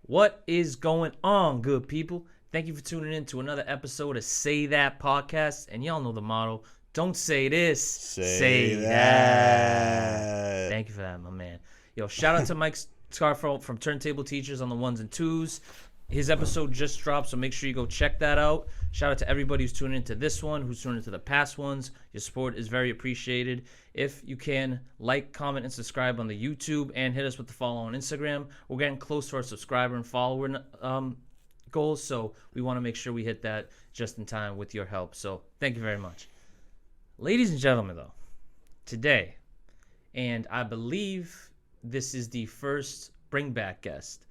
What is going on, good people? Thank you for tuning in to another episode of Say That Podcast. And y'all know the motto, don't say this, say that. Thank you for that, my man. Yo, shout out to Mike Scarfo from Turntable Teachers on the ones and twos. His episode just dropped, so make sure you go check that out. Shout out to everybody who's tuning into this one, who's tuning into the past ones. Your support is very appreciated. If you can, like, comment, and subscribe on the YouTube, and hit us with the follow on Instagram. We're getting close to our subscriber and follower goals, so we want to make sure we hit that just in time with your help. So thank you very much. Ladies and gentlemen, though, today, and I believe this is the first bring back guest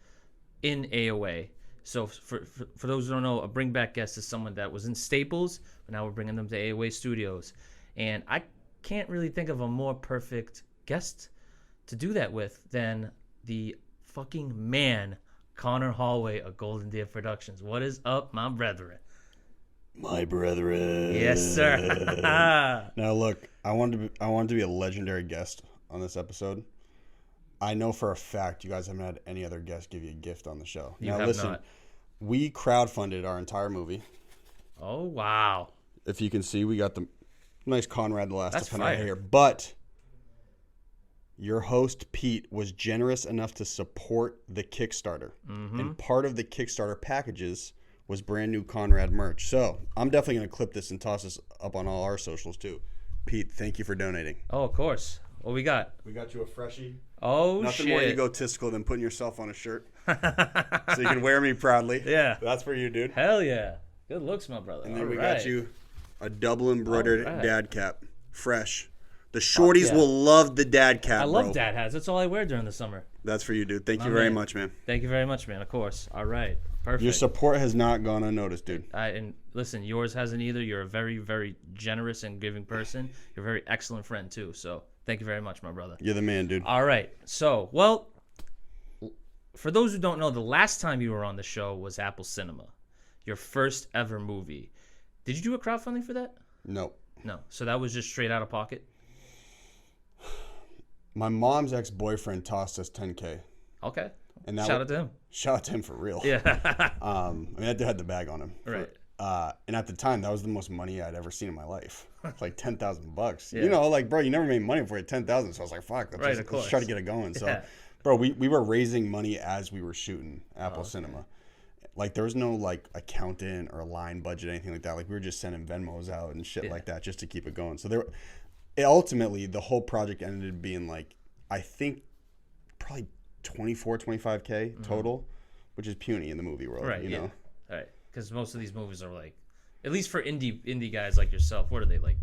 in AOA. So for those who don't know, a bring back guest is someone that was in Staples, but now we're bringing them to AOA Studios. And I can't really think of a more perfect guest to do that with than the fucking man, Conor Holway of Golden Deer Productions. What is up, my brethren? My brethren. Yes, sir. Now look, I wanted to be a legendary guest on this episode. I know for a fact you guys haven't had any other guest give you a gift on the show. Now listen, not. We crowdfunded our entire movie. Oh, wow. If you can see, we got the nice Conrad the last That's time fire. right here. But your host, Pete, was generous enough to support the Kickstarter. Mm-hmm. And part of the Kickstarter packages was brand new Conrad merch. So I'm definitely going to clip this and toss this up on all our socials too. Pete, thank you for donating. Oh, of course. What we got? We got you a freshie. Oh, Nothing shit. more egotistical than putting yourself on a shirt. So you can wear me proudly. Yeah. That's for you, dude. Hell yeah. Good looks, my brother. And then all we right. got you a double embroidered All right. dad cap. Fresh. The shorties yeah. will love the dad cap, I love bro. dad hats. That's all I wear during the summer. That's for you, dude. Thank My you very man. much, man. Thank you very much, man. Of course. All right. Perfect. Your support has not gone unnoticed, dude. And listen, yours hasn't either. You're a very, very generous and giving person. You're a very excellent friend, too. So thank you very much, my brother. You're the man, dude. All right. So, well, for those who don't know, the last time you were on the show was Apple Cinema, your first ever movie. Did you do a crowdfunding for that? No. No. So that was just straight out of pocket? My mom's ex-boyfriend tossed us $10K. Okay. And Shout out to him. Shout out to him for real. Yeah. I mean, that dude had the bag on him. Right. And at the time, that was the most money I'd ever seen in my life. It's like $10,000. Yeah. You know, like, bro, you never made money before you had $10,000. So I was like, fuck, let's try to get it going. So, Yeah. bro, we were raising money as we were shooting Apple Cinema. Like, there was no, like, accountant or line budget, anything like that. Like, we were just sending Venmos out and shit like that just to keep it going. So, ultimately, the whole project ended up being, like, I think probably 24, 25K total, which is puny in the movie world, Right. you know? Right. Because most of these movies are like, at least for indie guys like yourself, what are they, like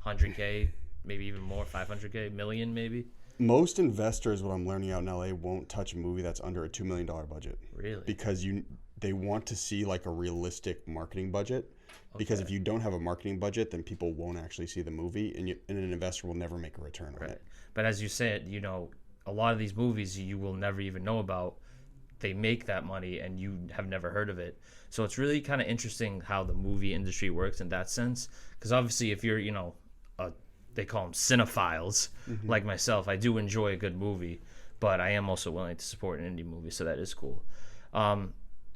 100K, maybe even more, 500K, million maybe? Most investors, what I'm learning out in LA, won't touch a movie that's under a $2 million budget. Really? Because they want to see like a realistic marketing budget. Because if you don't have a marketing budget, then people won't actually see the movie, and an investor will never make a return on it. But as you said, you know, a lot of these movies you will never even know about. They make that money and you have never heard of it. So it's really kind of interesting how the movie industry works in that sense. Because obviously if you're, you know, they call them cinephiles like myself, I do enjoy a good movie, but I am also willing to support an indie movie. So that is cool.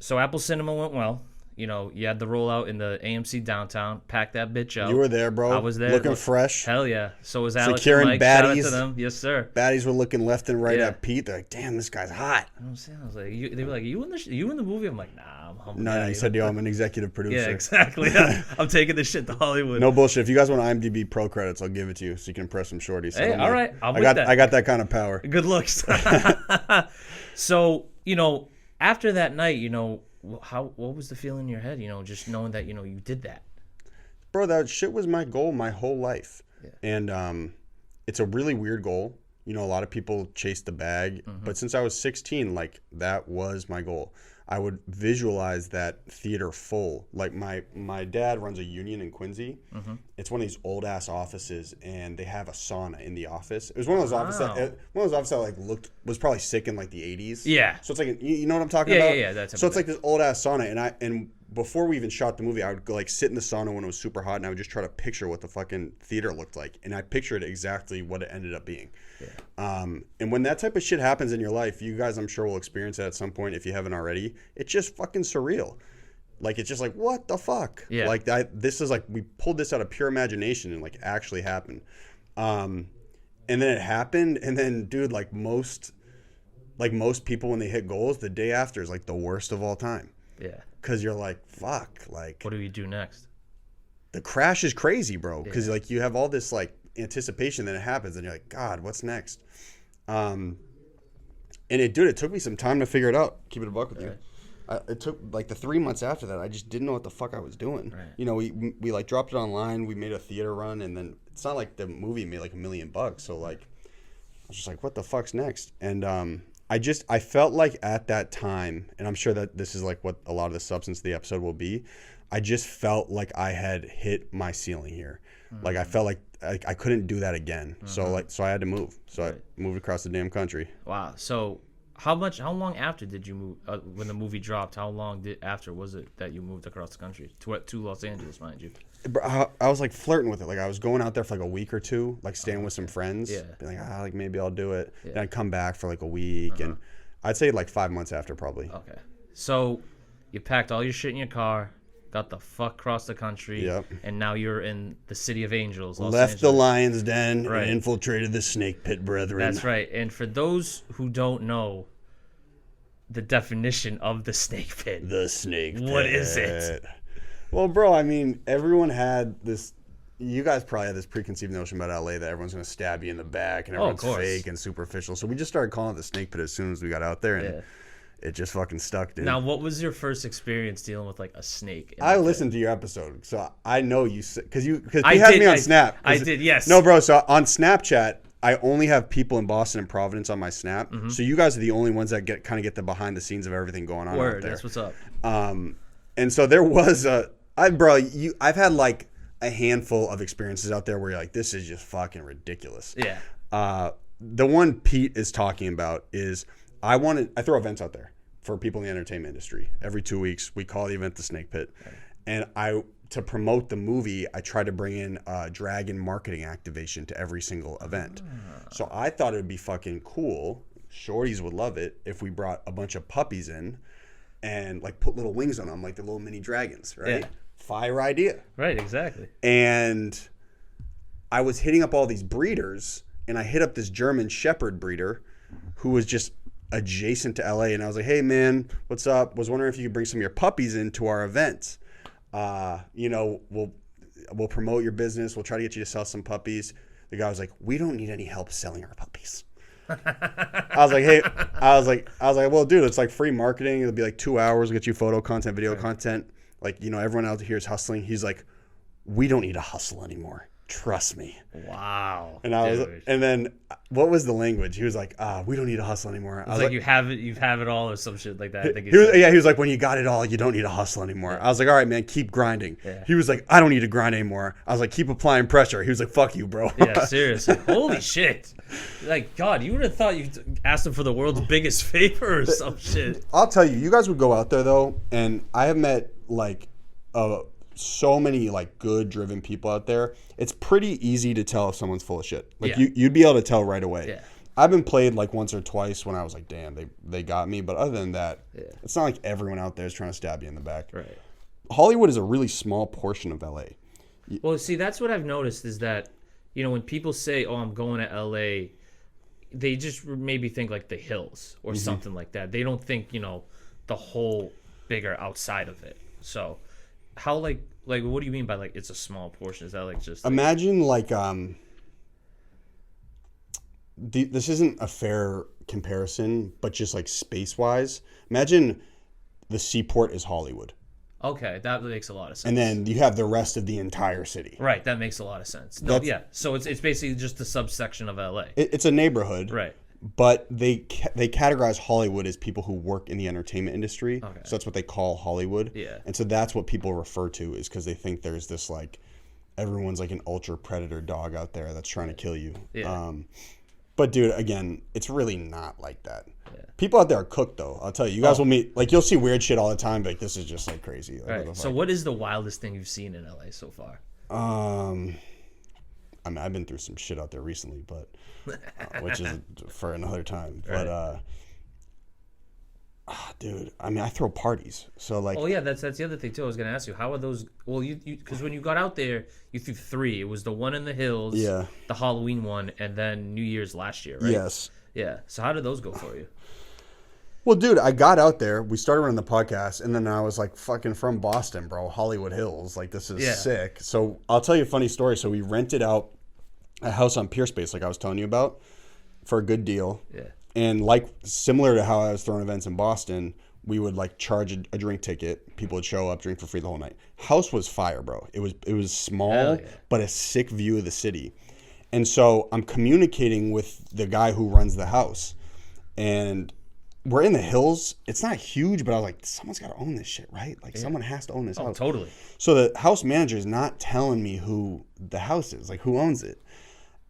So Apple Cinema went well. You know, you had the rollout in the AMC downtown, packed that bitch out. You were there, bro. I was there. Looking fresh. Hell yeah. So was Alex Securing and Mike. Shout out baddies. to them. Yes, sir. Baddies were looking left and right Yeah. at Pete. They're like, damn, this guy's hot. You know what I'm saying? I was like, they were like, you in the movie? I'm like, nah, I'm humble. No, he said, yo, I'm an executive producer. Yeah, exactly. I'm taking this shit to Hollywood. No bullshit. If you guys want IMDb Pro credits, I'll give it to you so you can impress some shorties. Hey, all right. I'm I with got that. I got that kind of power. Good looks. So, you know, after that night, you know, what was the feeling in your head, you know, just knowing that, you know, you did that? Bro, that shit was my goal my whole life. Yeah. And it's a really weird goal. You know, a lot of people chase the bag. But since I was 16, like, that was my goal. I would visualize that theater full. Like, my dad runs a union in Quincy. It's one of these old-ass offices, and they have a sauna in the office. It was one of those offices that like was probably sick in like the 80s. Yeah. So it's like, you know what I'm talking Yeah, about? yeah, that's so it's like this old-ass sauna, and before we even shot the movie, I would go, like, sit in the sauna when it was super hot, and I would just try to picture what the fucking theater looked like, and I pictured exactly what it ended up being. Yeah. And when that type of shit happens in your life, you guys, I'm sure, will experience that at some point if you haven't already. It's just fucking surreal. Like, it's just like, what the fuck? Yeah. Like, this is like, we pulled this out of pure imagination and, like, actually happened. And then it happened, and then, dude, like most people when they hit goals, the day after is like the worst of all time. Yeah. Because you're like, fuck, like, what do we do next? The crash is crazy, bro. Because like you have all this like anticipation, then it happens, and you're like, God, what's next? And it took me some time to figure it out. Keep it a buck with you. It took like the 3 months after that. I just didn't know what the fuck I was doing. Right. You know, we like dropped it online. We made a theater run, and then it's not like the movie made like $1 million. So like, I was just like, what the fuck's next? And I felt like at that time, and I'm sure that this is like what a lot of the substance of the episode will be, I just felt like I had hit my ceiling here. Mm-hmm. Like I felt like I couldn't do that again. Mm-hmm. So I had to move. So I moved across the damn country. Wow. So how long after did you move, when the movie dropped, how long after was it that you moved across the country to Los Angeles, mind you? I was like flirting with it. Like I was going out there for like a week or two, like staying with some friends. Yeah. Being like, like maybe I'll do it. Yeah. Then I'd come back for like a week, and I'd say like 5 months after probably. Okay. So you packed all your shit in your car, got the fuck across the country, and now you're in the city of angels. Los Angeles. The lion's den and infiltrated the snake pit, brethren. That's right. And for those who don't know the definition of the snake pit. The snake pit. What is it? Well, bro, I mean, everyone had this. You guys probably had this preconceived notion about LA that everyone's going to stab you in the back and everyone's fake and superficial. So we just started calling it the snake pit as soon as we got out there, and it just fucking stuck, dude. Now, what was your first experience dealing with like a snake? I listened to your episode, so I know you because you had me on Snap. I did, yes. No, bro. So on Snapchat, I only have people in Boston and Providence on my Snap. Mm-hmm. So you guys are the only ones that get the behind the scenes of everything going on out there. That's what's up. And so there was I've had like a handful of experiences out there where you're like, this is just fucking ridiculous. Yeah. The one Pete is talking about is I throw events out there for people in the entertainment industry. Every 2 weeks, we call the event the Snake Pit. Okay. And to promote the movie, I try to bring in dragon marketing activation to every single event. So I thought it would be fucking cool. Shorties would love it if we brought a bunch of puppies in and like put little wings on them, like the little mini dragons, right? Yeah. Fire idea. Right, exactly. And I was hitting up all these breeders, and I hit up this German Shepherd breeder who was just adjacent to LA, and I was like, hey man, what's up? Was wondering if you could bring some of your puppies into our events. We'll promote your business. We'll try to get you to sell some puppies. The guy was like, we don't need any help selling our puppies. I was like, well, dude, it's like free marketing. It'll be like 2 hours. We'll get you photo content, video content. Like, everyone out here is hustling. He's like, we don't need to hustle anymore. Trust me. Wow. And then what was the language? He was like, we don't need to hustle anymore. I was like, you have it all or some shit like that. I think he was like, when you got it all, you don't need to hustle anymore. Yeah. I was like, all right, man, keep grinding. Yeah. He was like, I don't need to grind anymore. I was like, keep applying pressure. He was like, fuck you, bro. Yeah, seriously. Holy shit. Like, God, you would have thought you asked him for the world's biggest favor or some shit. I'll tell you guys would go out there though, and I have met like so many like good driven people out there. It's pretty easy to tell if someone's full of shit. Like you'd be able to tell right away. Yeah. I've been played like once or twice when I was like, damn, they got me. But other than that, it's not like everyone out there is trying to stab you in the back. Right. Hollywood is a really small portion of LA. Well, see, that's what I've noticed is that, when people say, oh, I'm going to LA, they just maybe think like the hills or something like that. They don't think, the whole bigger outside of it. So how like what do you mean by like it's a small portion? Is that like just imagine like this isn't a fair comparison, but just like space wise, imagine the seaport is Hollywood. Okay, that makes a lot of sense. And then you have the rest of the entire city. Right, that makes a lot of sense. No, so it's basically just a subsection of LA. It's a neighborhood. Right. But they categorize Hollywood as people who work in the entertainment industry. Okay. So that's what they call Hollywood. Yeah. And so that's what people refer to is because they think there's this like everyone's like an ultra predator dog out there that's trying to kill you. Yeah. But dude, again, it's really not like that. Yeah. People out there are cooked though. I'll tell you. You guys will meet like you'll see weird shit all the time. But like, this is just like crazy. Like, Right. So what is the wildest thing you've seen in LA so far? I mean, I've been through some shit out there recently, but which is for another time. Right. But dude, I mean, I throw parties, so like. Oh yeah, that's the other thing too. I was gonna ask you, how are those? Well, you because when you got out there, you threw 3. It was the one in the hills, Yeah. the Halloween one, and then New Year's last year, right? Yes. Yeah. So how did those go for you? Well, dude, I got out there. We started running the podcast, and then I was like, "Fucking from Boston, bro, Hollywood Hills. Like, this is sick." So I'll tell you a funny story. So we rented out a house on Pier Space, like I was telling you about, for a good deal. Yeah. And like similar to how I was throwing events in Boston, we would like charge a drink ticket. People would show up, drink for free the whole night. House was fire, bro. It was small, but a sick view of the city. And so I'm communicating with the guy who runs the house, and we're in the hills. It's not huge, but I was like, someone's got to own this shit, right? Like someone has to own this house. Totally. So the house manager is not telling me who the house is, like who owns it.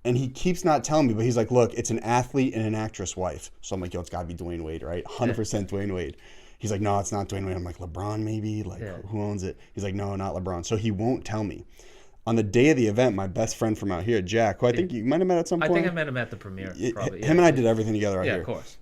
And he keeps not telling me, but he's like, look, it's an athlete and an actress wife. So I'm like, yo, it's got to be Dwayne Wade, right? 100% Dwayne Wade. He's like, no, it's not Dwayne Wade. I'm like, LeBron maybe? Like, who owns it? He's like, no, not LeBron. So he won't tell me. On the day of the event, my best friend from out here, Jack, who I think you might have met at some point. I think I met him at the premiere, probably. Him and I did everything together out here. Yeah, of course.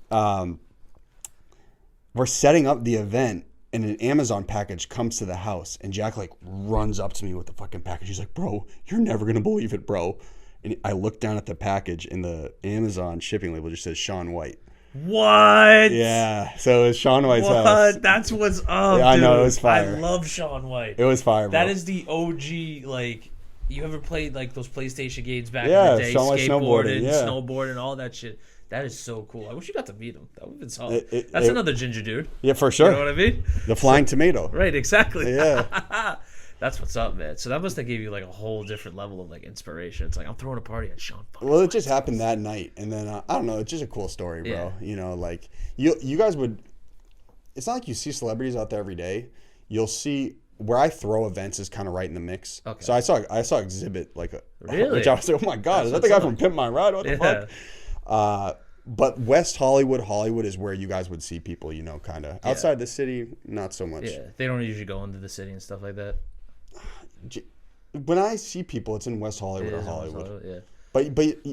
We're setting up the event, and an Amazon package comes to the house, and Jack like runs up to me with the fucking package. He's like, bro, you're never going to believe it, bro. And I look down at the package, and the Amazon shipping label just says Shaun White. What? Yeah. So it was Shaun White's house. That's what's up, Yeah, I dude. know, it was fire. I love Shaun White. It was fire, bro. That is the OG, like, you ever played, like, those PlayStation games back in the day? Shaun White Skateboarding, snowboarding, snowboarding, all that shit. That is so cool. I wish you got to meet him. That would have been solid. That's another ginger dude. Yeah, for sure. You know what I mean? The flying tomato. Right, exactly. Yeah. That's what's up, man. So that must have gave you like a whole different level of like inspiration. It's like I'm throwing a party at Shaun. Well, it just happened that night, and then I don't know. It's just a cool story, bro. Yeah. You know, like you guys would. It's not like you see celebrities out there every day. You'll see where I throw events is kind of right in the mix. Okay. So I saw Exhibit like really, which I was like, oh my god, is that the guy from Pimp My Ride? What the fuck? But West Hollywood is where you guys would see people. You know, kind of outside the city, not so much. Yeah, they don't usually go into the city and stuff like that. When I see people, it's in West Hollywood or Hollywood. Yeah. But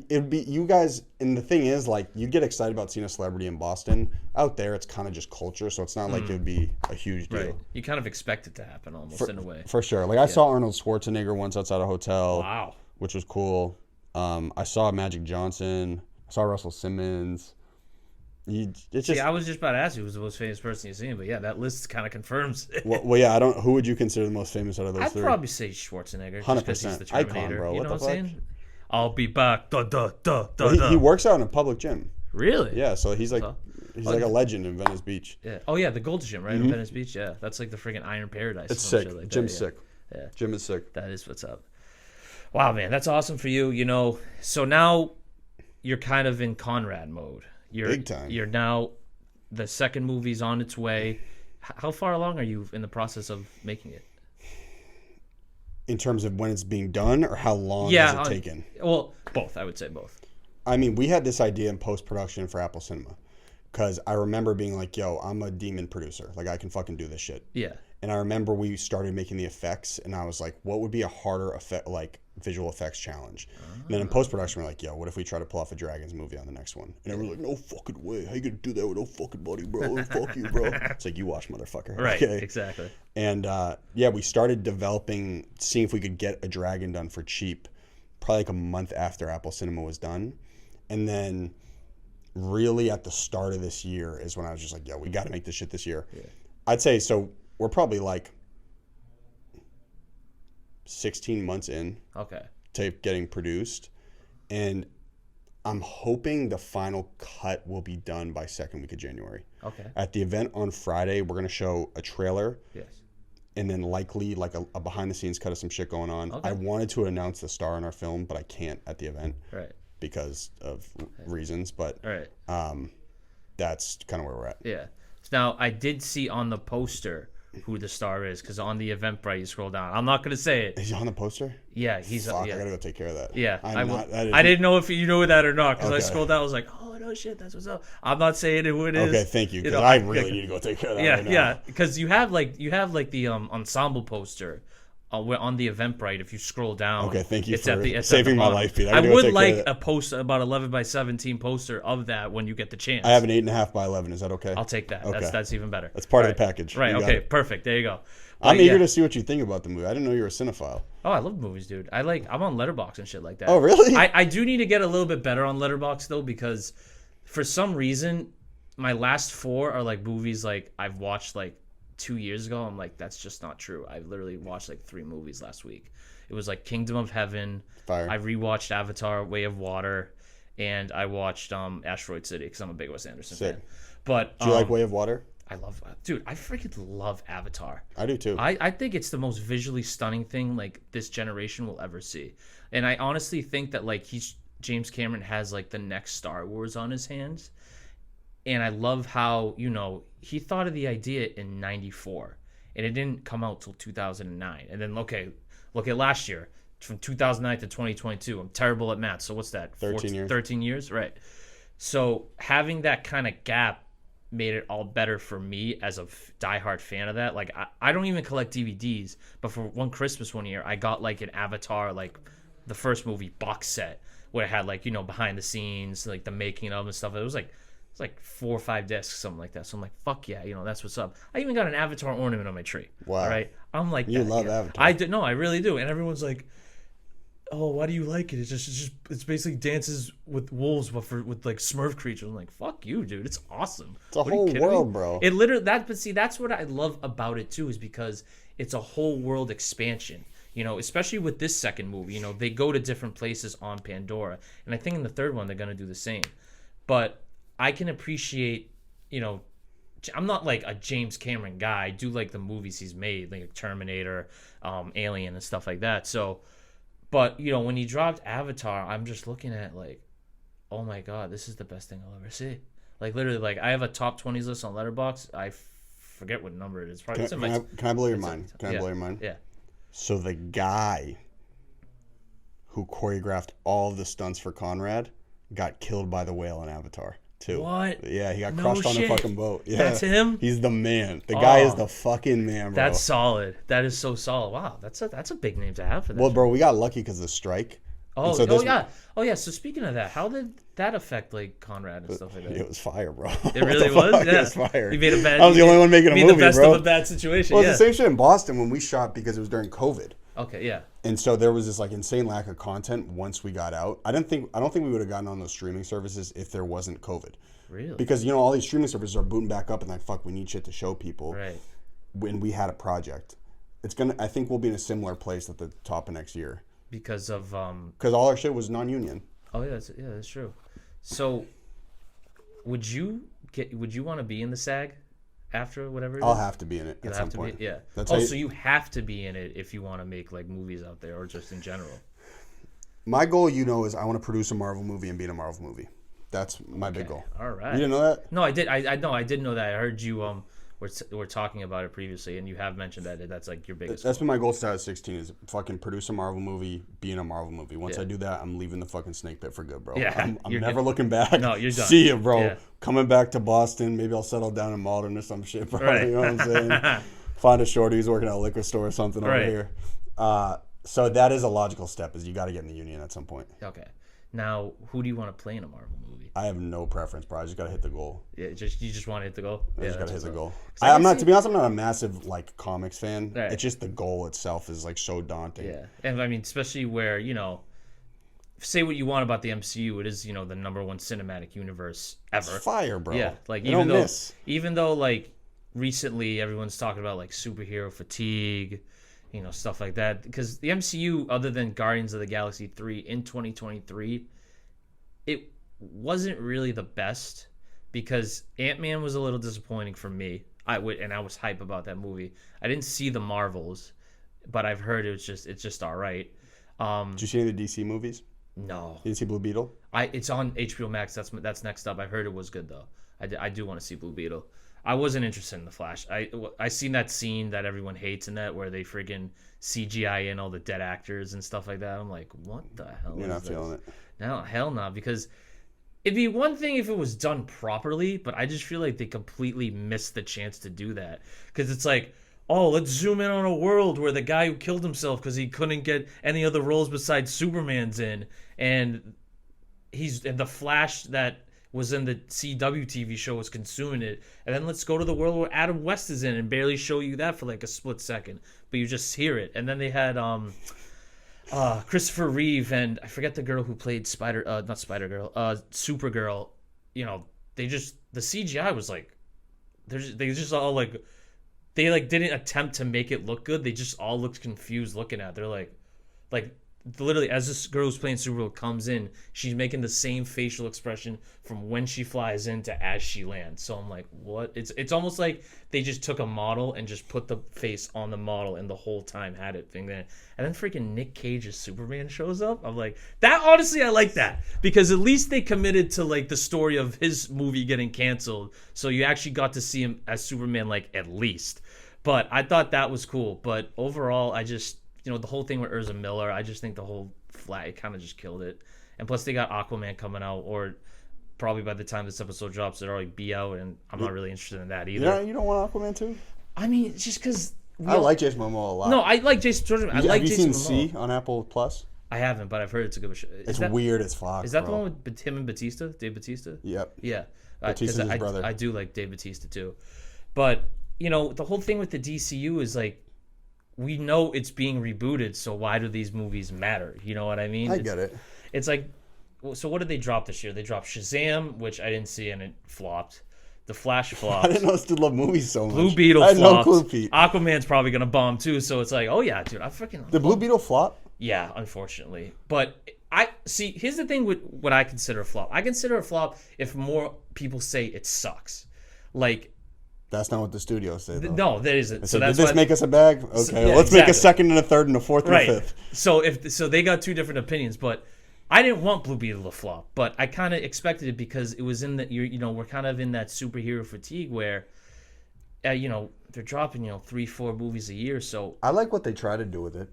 it'd be you guys, and the thing is, like, you get excited about seeing a celebrity in Boston. Out there, it's kind of just culture, so it's not like it would be a huge deal. Right. You kind of expect it to happen almost in a way. For sure. Like, I saw Arnold Schwarzenegger once outside a hotel. Wow. Which was cool. I saw Magic Johnson. I saw Russell Simmons. I was just about to ask you who's the most famous person you've seen, but yeah, that list kind of confirms it. Well, yeah, who would you consider the most famous out of those I'd three? probably say Schwarzenegger. 100%. Just 'cause he's the Terminator. Icon, bro. You What know the what fuck? I'm saying? I'll be back. He works out in a public gym. Really? Yeah, so he's like like a legend in Venice Beach. Yeah. Oh yeah, the Gold's Gym, right, in Venice Beach. Yeah, that's like the freaking Iron Paradise. It's sick. Like Gym's that. sick. Yeah. Gym is sick. That is what's up. Wow, man, that's awesome for you. You know, so now you're kind of in Conrad mode. Big time. You're now, the second movie's on its way. How far along are you in the process of making it? In terms of when it's being done, or how long has it taken? Well, both. I would say both. I mean, we had this idea in post-production for Apple Cinema, because I remember being like, yo, I'm a demon producer. Like, I can fucking do this shit. Yeah. And I remember we started making the effects, and I was like, what would be a harder effect, like visual effects challenge? And then in post-production, we're like, yo, what if we try to pull off a Dragons movie on the next one? And everyone's like, no fucking way. How you gonna do that with no fucking buddy, bro? Fuck you, bro. It's like, you watch, motherfucker. Right, okay? Exactly. And we started developing, seeing if we could get a Dragon done for cheap, probably like a month after Apple Cinema was done. And then really at the start of this year is when I was just like, yo, we got to make this shit this year. Yeah. I'd say, so we're probably like 16 months in to getting produced. And I'm hoping the final cut will be done by second week of January. Okay. At the event on Friday, we're going to show a trailer. Yes. And then likely like a behind the scenes cut of some shit going on. Okay. I wanted to announce the star in our film, but I can't at the event. Right. Because of reasons. But that's kind of where we're at. Yeah. Now, I did see on the poster who the star is, because on the Eventbrite you scroll down. I'm not going to say it. Is he on the poster? Yeah, he's. Fuck, I got to go take care of that. Yeah. I didn't know if you knew that or not, because I scrolled down. I was like, oh, no, shit, that's what's up. I'm not saying who it is. Okay, thank you, because know, I really need to go take care of that right now. Yeah, because you have like the ensemble poster. We're on the Eventbrite. If you scroll down, Okay, thank you it's for at the saving my bottom. life, Pete. I would like a poster, about 11 by 17 poster of that when you get the chance. I have an 8.5 by 11. Is that okay? I'll take that. Okay. That's even better. That's part of the package. Right. You got Okay. it. Perfect. There you go. I'm eager to see what you think about the movie. I didn't know you were a cinephile. Oh, I love movies, dude. I'm on Letterboxd and shit like that. Oh, really? I do need to get a little bit better on Letterboxd though, because for some reason my last 4 are like movies like I've watched like 2 years ago. I'm like, that's just not true. I literally watched like 3 movies last week. It was like Kingdom of Heaven. Fire. I rewatched Avatar: Way of Water, and I watched Asteroid City because I'm a big Wes Anderson fan. But do you like Way of Water? I love, dude. I freaking love Avatar. I do too. I think it's the most visually stunning thing like this generation will ever see, and I honestly think that like James Cameron has like the next Star Wars on his hands, and I love how he thought of the idea in '94, and it didn't come out till 2009, and then look at last year from 2009 to 2022. I'm terrible at math, so what's that? 13 years. 13 years, right? So having that kind of gap made it all better for me as a diehard fan of that. Like I don't even collect DVDs, but for one Christmas one year, I got like an Avatar, like the first movie box set where it had like behind the scenes, like the making of and stuff. It was like 4 or 5 discs, something like that. So I'm like, fuck yeah, that's what's up. I even got an Avatar ornament on my tree. Wow. All right, I'm like, you love Avatar. I do. No, I really do. And everyone's like, oh, why do you like it? It's basically dances with wolves, but with like Smurf creatures. I'm like, fuck you, dude. It's awesome. It's a whole world, bro. It literally but see, that's what I love about it too, is because it's a whole world expansion. Especially with this second movie. They go to different places on Pandora, and I think in the third one they're gonna do the same. But I can appreciate, I'm not like a James Cameron guy. I do like the movies he's made, like Terminator, Alien, and stuff like that. So. But, when he dropped Avatar, I'm just looking at like, oh my God, this is the best thing I'll ever see. Like literally, like I have a top 20s list on Letterboxd. I forget what number it is. Probably can I blow your mind? Can I blow your mind? Yeah. So the guy who choreographed all of the stunts for Conrad got killed by the whale in Avatar too. What? Yeah, he got crushed on a fucking boat. Yeah. That's him? He's the man. The guy is the fucking man, bro. That's solid. That is so solid. Wow, that's a big name to have for that. Well, bro, we got lucky because of the strike. Oh yeah. So speaking of that, how did that affect like Conrad and stuff like that? It was fire, bro. It really was. Yeah, it was fire. You made a bad. I was the only one making a movie, bro. The best of a bad situation. Well, yeah. it's the same shit in Boston when we shot because it was during COVID. Okay, yeah. And so there was this like insane lack of content once we got out. I don't think we would have gotten on those streaming services if there wasn't COVID. Really? Because all these streaming services are booting back up and like, fuck, we need shit to show people. Right. When we had a project, I think we'll be in a similar place at the top of next year. Because of because all our shit was non-union. Oh yeah, that's true. So, would you want to be in the SAG after whatever? I'll have to be in it at some point. Yeah. So you have to be in it if you want to make like movies out there or just in general. My goal, is I want to produce a Marvel movie and be in a Marvel movie. That's my big goal. All right. You didn't know that? No, I did. I did know that. I heard you we're talking about it previously, and you have mentioned that that's like your biggest. That's been my goal since I was 16. Is fucking produce a Marvel movie, be in a Marvel movie. Once I do that, I'm leaving the fucking snake pit for good, bro. Yeah, I'm never looking back. No, you're done. See you, bro. Yeah. Coming back to Boston. Maybe I'll settle down in Malden or some shit, bro. Right. You know what I'm saying? Find a shorty who's working at a liquor store or something over here. So that is a logical step. Is you got to get in the union at some point. Okay. Now, who do you want to play in a Marvel movie? I have no preference, bro. I just gotta hit the goal. Yeah, you just want to hit the goal. I just gotta hit the goal. To be honest, I'm not a massive like comics fan. Right. It's just the goal itself is like so daunting. Yeah, and I mean, especially where say what you want about the MCU, it is the number one cinematic universe ever. It's fire, bro. Yeah, like even though like recently everyone's talking about like superhero fatigue, stuff like that, because the MCU, other than Guardians of the Galaxy 3 in 2023, it wasn't really the best, because Ant-Man was a little disappointing for me. I was hype about that movie. I didn't see the Marvels, but I've heard it's just all right. Did you see any of the DC movies? No. You didn't see Blue Beetle? It's on HBO Max. That's next up. I heard it was good though. I do want to see Blue Beetle. I wasn't interested in the Flash. I seen that scene that everyone hates in that where they freaking CGI in all the dead actors and stuff like that. I'm like, what the hell? You're not feeling it. No, hell no, because It'd be one thing if it was done properly, but I just feel like they completely missed the chance to do that. Because it's like, oh, let's zoom in on a world where the guy who killed himself because he couldn't get any other roles besides Superman's in, and the Flash that was in the CW TV show was consuming it, and then let's go to the world where Adam West is in and barely show you that for like a split second, but you just hear it. And then they had Christopher Reeve and I forget the girl who played Supergirl. You know, the CGI was like, they just all like, they like didn't attempt to make it look good. They just all looked confused looking at it. They're like literally as this girl who's playing Supergirl comes in, she's making the same facial expression from when she flies in to as she lands. So I'm like, what? It's almost like they just took a model and just put the face on the model and the whole time had it thing there. And then freaking Nick Cage's Superman shows up. I'm like, that honestly, I like that because at least they committed to like the story of his movie getting canceled. So you actually got to see him as Superman, like at least. But I thought that was cool. But overall, I just, the whole thing with Ezra Miller, I just think the whole it kind of just killed it. And plus, they got Aquaman coming out, or probably by the time this episode drops, it'll already be out, and I'm not really interested in that either. Yeah, you don't want Aquaman too? I mean, it's just because I like Jason Momoa a lot. No, I like Jason Momoa. Have you seen C on Apple Plus? I haven't, but I've heard it's a good show. It's weird as fuck. Is that the one with him and Batista? Dave Batista? Yep. Yeah. Batista's his brother. I do like Dave Batista too. But, the whole thing with the DCU is like, we know it's being rebooted, so why do these movies matter? You know what I mean? I get it. It's like, so what did they drop this year? They dropped Shazam, which I didn't see, and it flopped. The Flash flopped. I didn't know I still love movies so much. Blue Beetle flopped. I had no clue, Pete. Aquaman's probably going to bomb too, so it's like, oh yeah, dude, I freaking... The Blue Beetle flop? Yeah, unfortunately. But here's the thing with what I consider a flop. I consider a flop if more people say it sucks. Like... That's not what the studios say, though. No, that isn't. So did this make us a bag? Okay, let's make a second and a third and a fourth and a fifth. So they got two different opinions, but I didn't want Blue Beetle to flop, but I kind of expected it because it was in that we're kind of in that superhero fatigue where, they're dropping 3-4 movies a year. So I like what they try to do with it.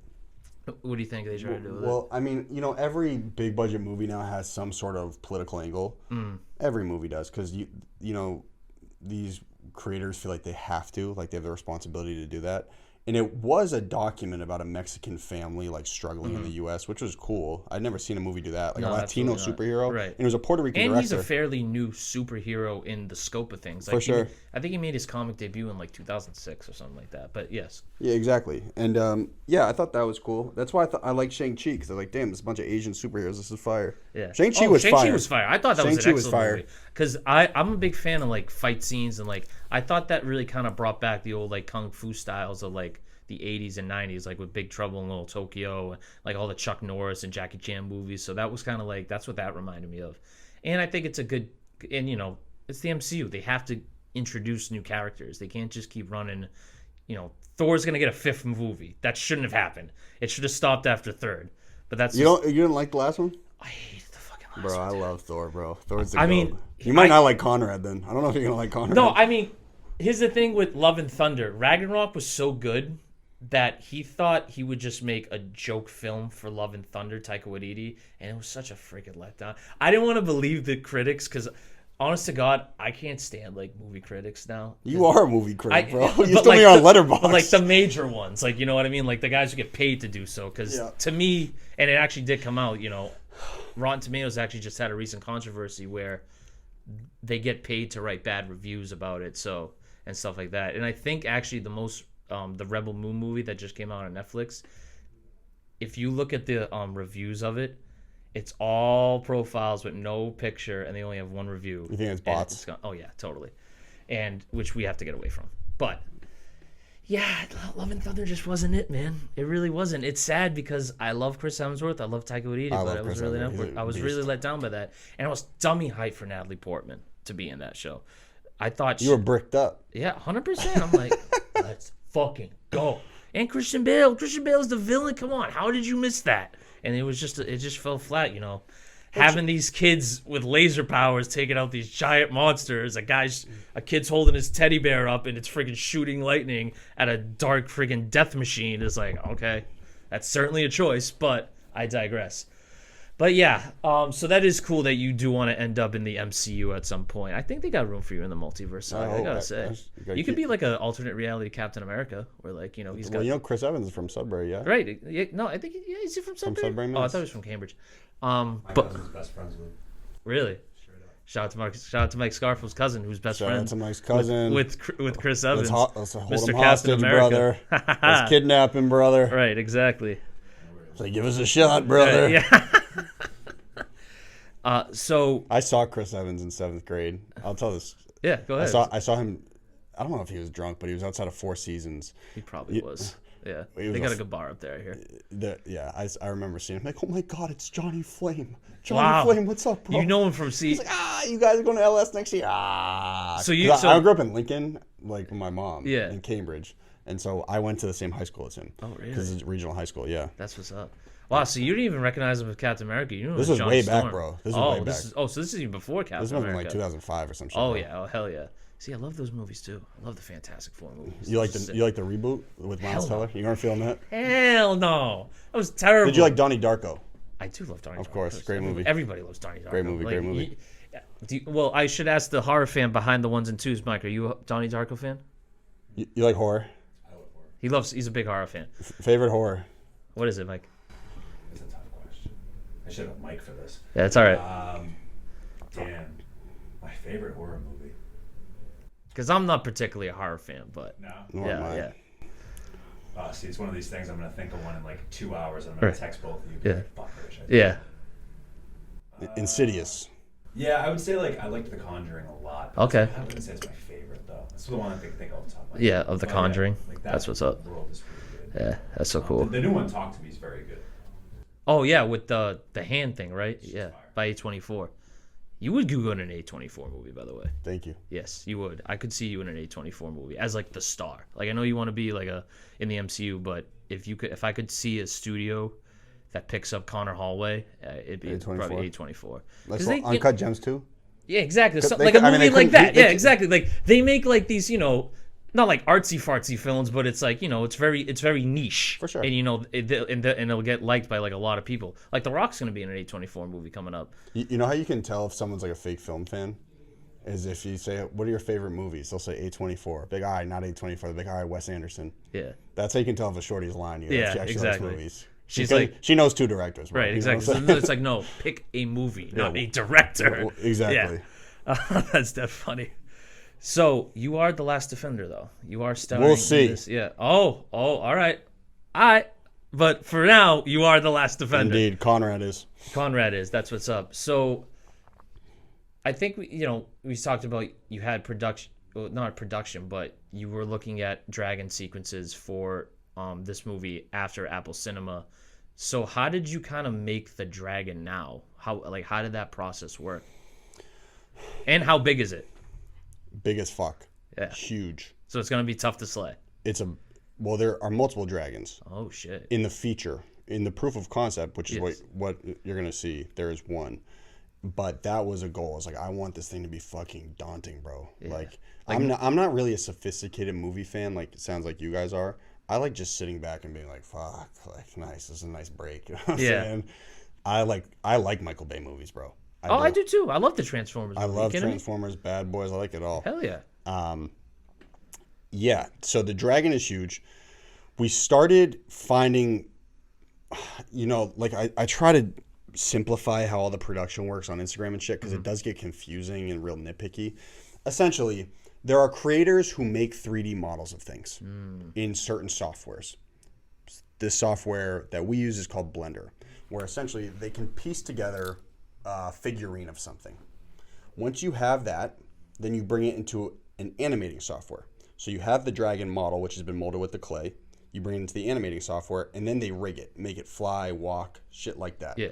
What do you think they try to do with it? Well, I mean, every big budget movie now has some sort of political angle. Every movie does because these creators feel like they have to, like they have the responsibility to do that. And it was a document about a Mexican family like struggling in the U.S., which was cool. I'd never seen a movie do that, like a Latino superhero. Right. And it was a Puerto Rican director. And he's a fairly new superhero in the scope of things. For sure. I think he made his comic debut in like 2006 or something like that. But yes. Yeah, exactly. And I thought that was cool. That's why I like Shang-Chi because I was like, damn, there's a bunch of Asian superheroes. This is fire. Yeah. Shang-Chi was fire. I thought that was an excellent movie. Because I'm a big fan of like fight scenes and like I thought that really kind of brought back the old like kung fu styles of like the 80s and 90s, like with Big Trouble in Little Tokyo, like all the Chuck Norris and Jackie Chan movies. So that was kind of like, that's what that reminded me of. And I think it's a good, and it's the MCU. They have to introduce new characters. They can't just keep running, Thor's going to get a 5th movie. That shouldn't have happened. It should have stopped after 3rd. But that's you didn't like the last one? I hated the fucking last one. Bro, I love Thor, bro. Thor's the goat. You might not like Conrad then. I don't know if you're going to like Conrad. No, I mean, here's the thing with Love and Thunder. Ragnarok was so good that he thought he would just make a joke film for Love and Thunder, Taika Waititi, and it was such a freaking letdown. I didn't want to believe the critics because, honest to God, I can't stand like movie critics now. You are a movie critic, bro. You still me on Letterboxd. But like the major ones, like you know what I mean, like the guys who get paid to do so. Because to me, and it actually did come out. Rotten Tomatoes actually just had a recent controversy where they get paid to write bad reviews about it, so and stuff like that. And I think actually the Rebel Moon movie that just came out on Netflix, if you look at the reviews of it, it's all profiles with no picture, and they only have one review. You think it's bots? Oh, yeah, totally. And which we have to get away from. But, yeah, Love and Thunder just wasn't it, man. It really wasn't. It's sad because I love Chris Hemsworth. I love Taika Waititi, but I was really let down by that. And I was dummy hyped for Natalie Portman to be in that show. I thought you were bricked up. Yeah, 100%. I'm like, let's fucking go. And Christian Bale. Christian Bale's the villain. Come on, how did you miss that? And it just fell flat, having these kids with laser powers taking out these giant monsters. A kid's holding his teddy bear up and it's freaking shooting lightning at a dark freaking death machine. Is like, okay, that's certainly a choice, but I digress. But yeah, so that is cool that you do want to end up in the MCU at some point. I think they got room for you in the multiverse side. I gotta say, you could be like an alternate reality Captain America, where like he's got. Well, Chris Evans is from Sudbury, yeah. Right? Yeah, no, I think is he from Sudbury? Sudbury, oh, I thought he was from Cambridge. My cousin's best friends with. Really? Shout out to Mike Scarfield's cousin, who's best friend. Shout out to Mike's cousin with Chris Evans. Let's hold Mr. him Captain hostage, America. brother. Let's kidnap him, brother. Right, exactly. So give us a shot, brother. Yeah. So I saw Chris Evans in 7th grade. I'll tell this. Yeah, go ahead. I saw him. I don't know if he was drunk, but he was outside of Four Seasons. He probably was. Yeah, they got a good bar up there. I remember seeing him. Like, oh my God, it's Johnny Flame. Johnny Flame, what's up, bro? You know him from He's like, you guys are going to LS next year. I grew up in Lincoln, like with my mom. Yeah. In Cambridge, and so I went to the same high school as him. Oh, really? Because it's regional high school. Yeah. That's what's up. Wow, so you didn't even recognize him as Captain America. You knew this was Johnny way Storm. back, bro. This was way back. So this is even before Captain This was America. like 2005 or some shit. Oh bro. yeah, hell yeah. See, I love those movies too. I love the Fantastic Four movies. You like the reboot with Miles Teller? You weren't feeling that? Hell no, that was terrible. Did you like Donnie Darko? I do love Donnie Darko. Of course, great movie. Everybody loves Donnie Darko. Great movie. Well, I should ask the horror fan behind the ones and twos, Mike. Are you a Donnie Darko fan? You like horror? I love horror. He's a big horror fan. Favorite horror? What is it, Mike? It's a tough question. I should have Mike for this. Yeah, it's all right. Damn, my favorite horror movie. Because I'm not particularly a horror fan, but No. yeah. See, it's one of these things. I'm gonna think of one in like 2 hours. And I'm gonna text both of you. Yeah. Like, fuck, I wish I did. Yeah. Insidious. Yeah, I would say like I liked The Conjuring a lot. Okay. I wouldn't say it's my favorite though. That's the one I think off the top of my head. Yeah, of The Conjuring. Like That's what's up. World is pretty good. Yeah, that's so cool. The new one, Talk to Me, is very good. Oh yeah, with the hand thing, right? Yeah, fire. by A24. You would go in an A24 movie, by the way. Thank you. Yes, you would. I could see you in an A24 movie as like the star. Like I know you want to be like in the MCU, but if I could see a studio that picks up Conor Holway, it'd be A24. probably A24. Like Uncut Gems too. Yeah, exactly. So, they like a I mean, movie they like that. couldn't- Yeah, they- exactly. Like they make like these, not like artsy fartsy films, but it's like it's very niche For sure. and and it'll get liked by like a lot of people. Like The Rock's gonna be in an A24 movie coming up. You know how you can tell if someone's like a fake film fan? Is if you say, what are your favorite movies? They'll say A24. Big eye, not A24. They're big eye, Wes Anderson. Yeah, That's how you can tell if a shorty's lying to you. Yeah, She actually exactly. likes movies. She's Because like- she knows 2 directors. Bro. right, You know exactly. what I'm So it's like no, pick a movie, not a director. saying? Exactly. Yeah. That's funny. So you are the last Defender, though. You are starring. We'll see. In this. Yeah. Oh, all right. But for now, you are the last Defender. Indeed, Conrad is. Conrad is. That's what's up. So I think we talked about you had production, well, not production, but you were looking at dragon sequences for this movie after Apple Cinema. So how did you kind of make the dragon now? How did that process work? And how big is it? Big as fuck. Yeah. Huge. So it's gonna be tough to slay. Well, there are multiple dragons. Oh shit. In the feature, in the proof of concept, which is Yes. what you're gonna see, there is one. But that was a goal. It's like, I want this thing to be fucking daunting, bro. Like I'm not really a sophisticated movie fan. Like it sounds like you guys are. I like just sitting back and being like, fuck, like nice. This is a nice break. You know what I'm saying? I like Michael Bay movies, bro. I do too. I love the Transformers. I movie. love You kidding me? Transformers, Bad Boys. I like it all. Hell yeah. Yeah, so the dragon is huge. We started finding, like I try to simplify how all the production works on Instagram and shit because it does get confusing and real nitpicky. Essentially, there are creators who make 3D models of things in certain softwares. This software that we use is called Blender, where essentially they can piece together a figurine of something. Once you have that, then you bring it into an animating software. So you have the dragon model, which has been molded with the clay. You bring it into the animating software, and then they rig it, make it fly, walk, shit like that. Yeah.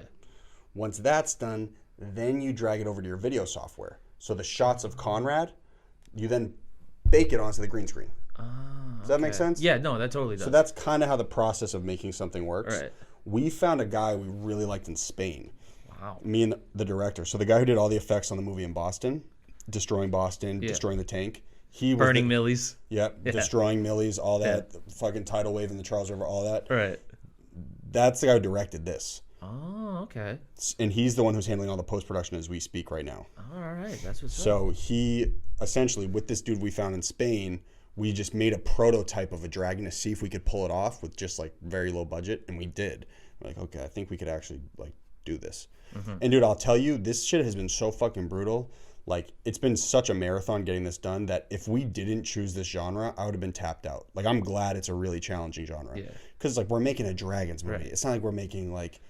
Once that's done, then you drag it over to your video software. So the shots of Conrad, you then bake it onto the green screen. Does that make sense? Yeah, no, that totally does. So that's kind of how the process of making something works. Right. We found a guy we really liked in Spain. Wow. Me and the director. So the guy who did all the effects on the movie in Boston, destroying Boston, destroying the tank. He was Burning Millies. Yep, destroying Millie's, all that, the fucking tidal wave in the Charles River, all that. Right. That's the guy who directed this. Oh, okay. And he's the one who's handling all the post-production as we speak right now. All right, that's what's up. So he essentially, with this dude we found in Spain, we just made a prototype of a dragon to see if we could pull it off with just like very low budget, and we did. We're like, okay, I think we could actually like do this. And dude, I'll tell you, this shit has been so fucking brutal. Like, it's been such a marathon getting this done that if we didn't choose this genre, I would have been tapped out. Like, I'm glad it's a really challenging genre. Yeah. Because, like, we're making a Dragons movie. Right. It's not like we're making, like,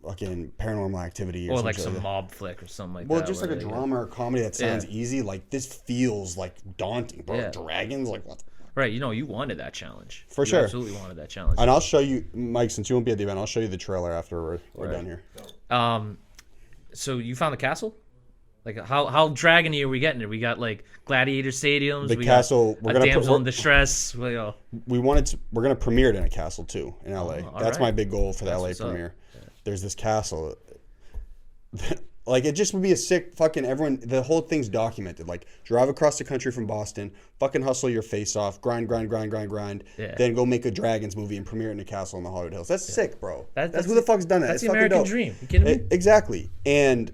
fucking Paranormal Activity or some like shit some that. mob flick or something like Well, that. just like a drama or comedy that sounds easy. Like, this feels, like, daunting, bro. Yeah. Dragons? Like, what? Right, you wanted that challenge. For you sure. absolutely wanted that challenge. And I'll show you, Mike, since you won't be at the event, I'll show you the trailer after we're done here. So you found the castle? Like how dragony are we getting it? We got like gladiator stadiums. The we castle, got we're a gonna damsel in distress. We're gonna premiere it in a castle too in LA. That's right. my big goal for the LA what's up. premiere. There's this castle. Like, it just would be a sick fucking everyone. The whole thing's documented. Like, drive across the country from Boston, fucking hustle your face off, grind. Yeah. Then go make a Dragons movie and premiere it in a castle in the Hollywood Hills. That's sick, bro. That's who the fuck's done that. That's It's the fucking American dope. dream. You kidding me? Exactly. And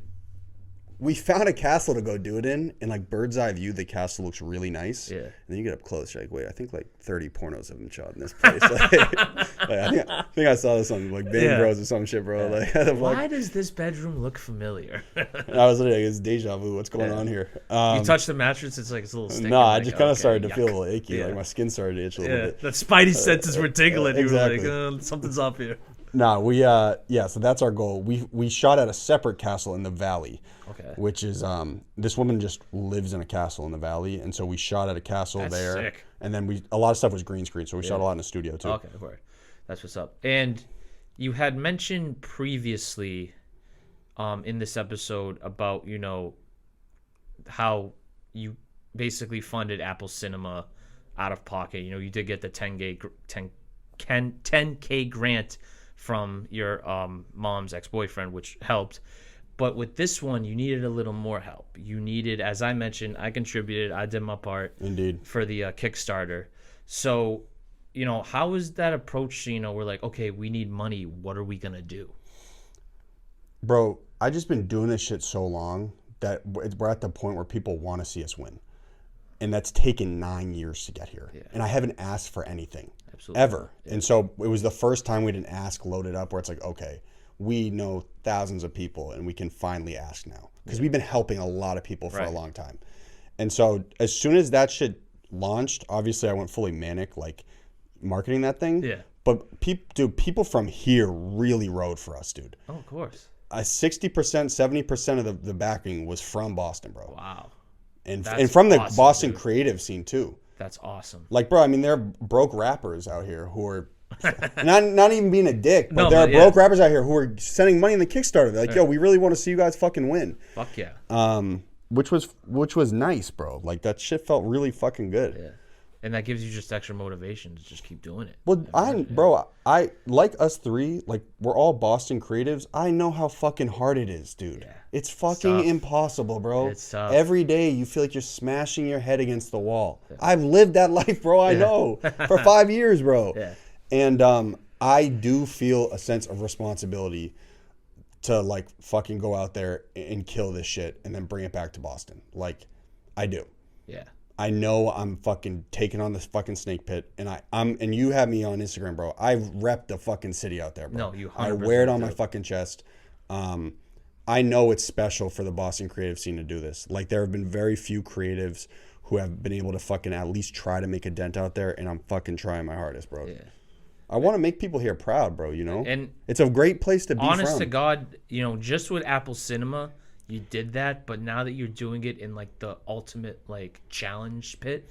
we found a castle to go do it in, and like bird's eye view, the castle looks really nice. Yeah. And then you get up close, you're like, wait, I think like 30 pornos have been shot in this place. I think I saw this on like Bang Bros or some shit, bro. Like, how the fuck? Why does this bedroom look familiar? And I was literally like, it's deja vu. What's going on here? You touch the mattress, it's like it's a little sticky. No, I like, just kind of okay, started to yuck. feel a little icky. Yeah. Like my skin started to itch a little Yeah, bit. the spidey senses were tingling. You exactly. were like, something's up here. No, so that's our goal. We shot at a separate castle in the valley. Okay. Which is this woman just lives in a castle in the valley, and so we shot at a castle That's there. sick. And then a lot of stuff was green screen, so we shot a lot in the studio too. Okay, word. That's what's up. And you had mentioned previously in this episode about, how you basically funded Apple Cinema out of pocket. You did get the 10K grant from your mom's ex-boyfriend, which helped. But with this one, you needed a little more help. You needed, as I mentioned, I contributed, I did my part. Indeed. For the Kickstarter. So, how was that approach? We're like, okay, we need money. What are we going to do? Bro, I just been doing this shit so long that we're at the point where people want to see us win. And that's taken 9 years to get here. Yeah. And I haven't asked for anything. Absolutely. Ever. Yeah. And so it was the first time we didn't ask loaded up where it's like, okay, we know thousands of people and we can finally ask now. Because we've been helping a lot of people for a long time. And so as soon as that shit launched, obviously I went fully manic, like marketing that thing. Yeah. But people from here really rode for us, dude. Oh, of course. 60%, 70% of the backing was from Boston, bro. Wow. And That's from the awesome, Boston dude. creative scene too. That's awesome. Like, bro, I mean, there are broke rappers out here who are not even being a dick, but No, there are but broke rappers out here who are sending money in the Kickstarter. They're like, yo, we really want to see you guys fucking win. Fuck yeah. Which was nice, bro. Like, that shit felt really fucking good. Yeah. And that gives you just extra motivation to just keep doing it. Well, I like us three, like, we're all Boston creatives. I know how fucking hard it is, dude. Yeah. It's fucking tough. impossible, bro. It's tough. Every day you feel like you're smashing your head against the wall. Yeah. I've lived that life, bro. I know. For 5 years, bro. Yeah. And I do feel a sense of responsibility to, like, fucking go out there and kill this shit and then bring it back to Boston. Like, I do. Yeah. I know I'm fucking taking on this fucking snake pit, and and you have me on Instagram, bro. I've repped the fucking city out there, bro. No, you 100% I wear it on my fucking chest. I know it's special for the Boston creative scene to do this. Like, there have been very few creatives who have been able to fucking at least try to make a dent out there, and I'm fucking trying my hardest, bro. Yeah. I want to make people here proud, bro, And it's a great place to be honest from. to God, just with Apple Cinema, you did that, but now that you're doing it in like the ultimate like challenge pit,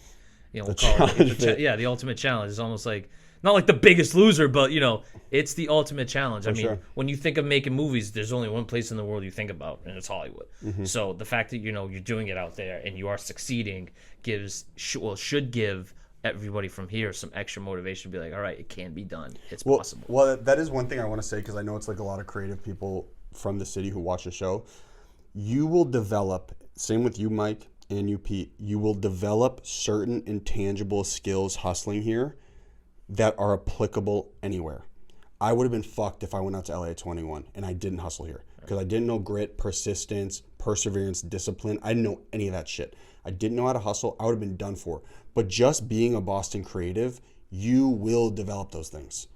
we'll call it the ultimate challenge. It's almost like not like the Biggest Loser, but it's the ultimate challenge. I mean, sure. when you think of making movies, there's only one place in the world you think about, and it's Hollywood. Mm-hmm. So the fact that you're doing it out there and you are succeeding should give everybody from here some extra motivation to be like, all right, it can be done. It's possible. Well, that is one thing I want to say, because I know it's like a lot of creative people from the city who watch the show. You will develop, same with you, Mike, and you, Pete, you will develop certain intangible skills hustling here that are applicable anywhere. I would have been fucked if I went out to LA at 21 and I didn't hustle here. Because I didn't know grit, persistence, perseverance, discipline. I didn't know any of that shit. I didn't know how to hustle. I would have been done for. But just being a Boston creative, you will develop those things.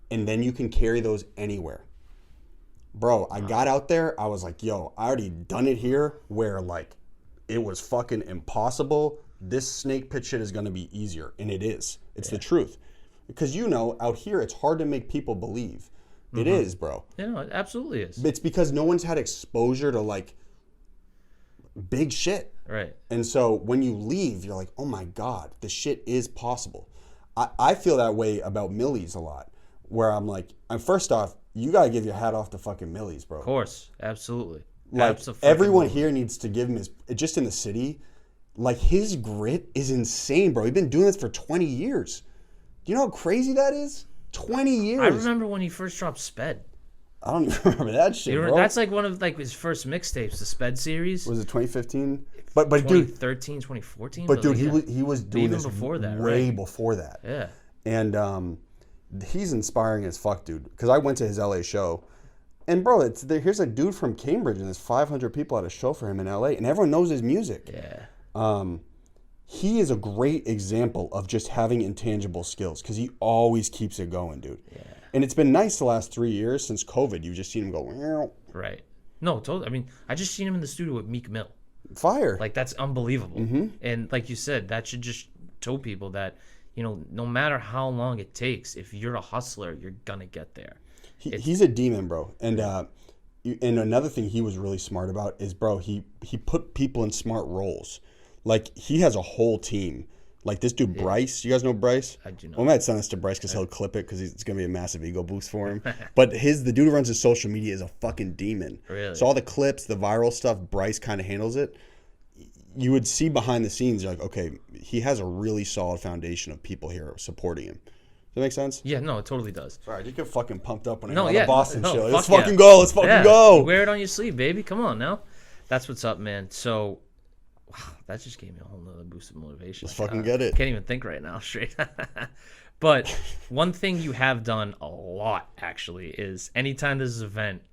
And then you can carry those anywhere. Bro, I got out there. I was like, yo, I already done it here where like it was fucking impossible. This snake pit shit is going to be easier. And it is. It's the truth. Because out here it's hard to make people believe. It is, bro. Yeah, no, it absolutely is. It's because no one's had exposure to like big shit. Right. And so when you leave, you're like, oh my God, this shit is possible. I feel that way about Millie's a lot, where I'm like, first off, you got to give your hat off to fucking Millie's, bro. Of course. Absolutely. Like, everyone here needs to give him just in the city, like his grit is insane, bro. He's been doing this for 20 years. Do you know how crazy that is? 20 years. I remember when he first dropped Sped. I don't even remember that shit, bro. That's like one of like his first mixtapes, the Sped series. Was it 2015? But 2013, 2014. But dude, he was doing even this before that, way before that. Yeah. And he's inspiring as fuck, dude. Because I went to his LA show, and bro, here's a dude from Cambridge, and there's 500 people at a show for him in LA, and everyone knows his music. Yeah. He is a great example of just having intangible skills because he always keeps it going, dude. Yeah. And it's been nice the last 3 years since COVID. You've just seen him go, meow. Right. No, totally. I mean, I just seen him in the studio with Meek Mill. Fire. Like, that's unbelievable. And like you said, that should just show people that, no matter how long it takes, if you're a hustler, you're going to get there. He's a demon, bro. And another thing he was really smart about is, bro, he put people in smart roles. Like, he has a whole team. Like, this dude, Bryce. You guys know Bryce? I do know. Well, I might send this to Bryce because he'll clip it because it's going to be a massive ego boost for him. But the dude who runs his social media is a fucking demon. Really? So all the clips, the viral stuff, Bryce kind of handles it. You would see behind the scenes, you're like, okay, he has a really solid foundation of people here supporting him. Does that make sense? Yeah, no, it totally does. Sorry, I just get fucking pumped up when I No, go yeah. to Boston No, show. fuck Let's fucking go. Let's fucking go. Wear it on your sleeve, baby. Come on now. That's what's up, man. So, wow, that just gave me a whole nother boost of motivation. Let's fucking get it. Can't even think right now straight. But one thing you have done a lot, actually, is anytime there's an event,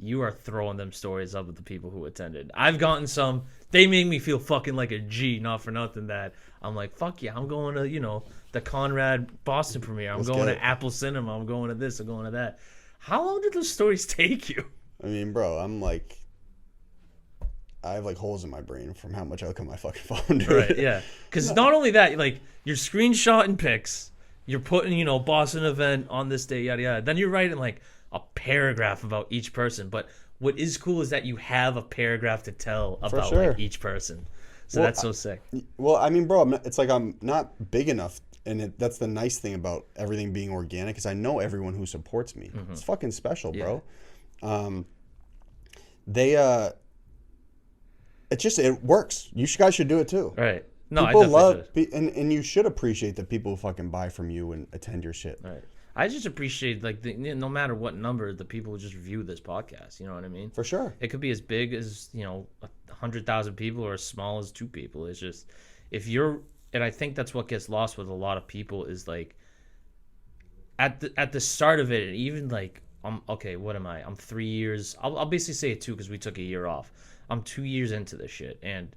you are throwing them stories up with the people who attended. I've gotten some. They make me feel fucking like a G, not for nothing that I'm like, fuck yeah, I'm going to, the Conrad Boston premiere. I'm going to Apple Cinema. I'm going to this. I'm going to that. How long did those stories take you? I mean, bro, I have like holes in my brain from how much I look at my fucking phone, dude. Right, yeah. Because not only that, like, you're screenshotting pics, you're putting, Boston event on this day, yada, yada. Then you're writing, like, a paragraph about each person. But what is cool is that you have a paragraph to tell about like each person. So that's so sick. Well, I mean, bro, it's like I'm not big enough. And that's the nice thing about everything being organic is I know everyone who supports me. It's fucking special, bro. It works. You guys should do it too. Right. No, people I definitely should. and you should appreciate the people who fucking buy from you and attend your shit. Right. I just appreciate like no matter what number the people who just view this podcast. You know what I mean? For sure. It could be as big as 100,000 people or as small as 2 people. It's just and I think that's what gets lost with a lot of people is like at the start of it, and even like what am I? I'm 3 years. I'll basically say it 2 because we took a year off. I'm 2 years into this shit, and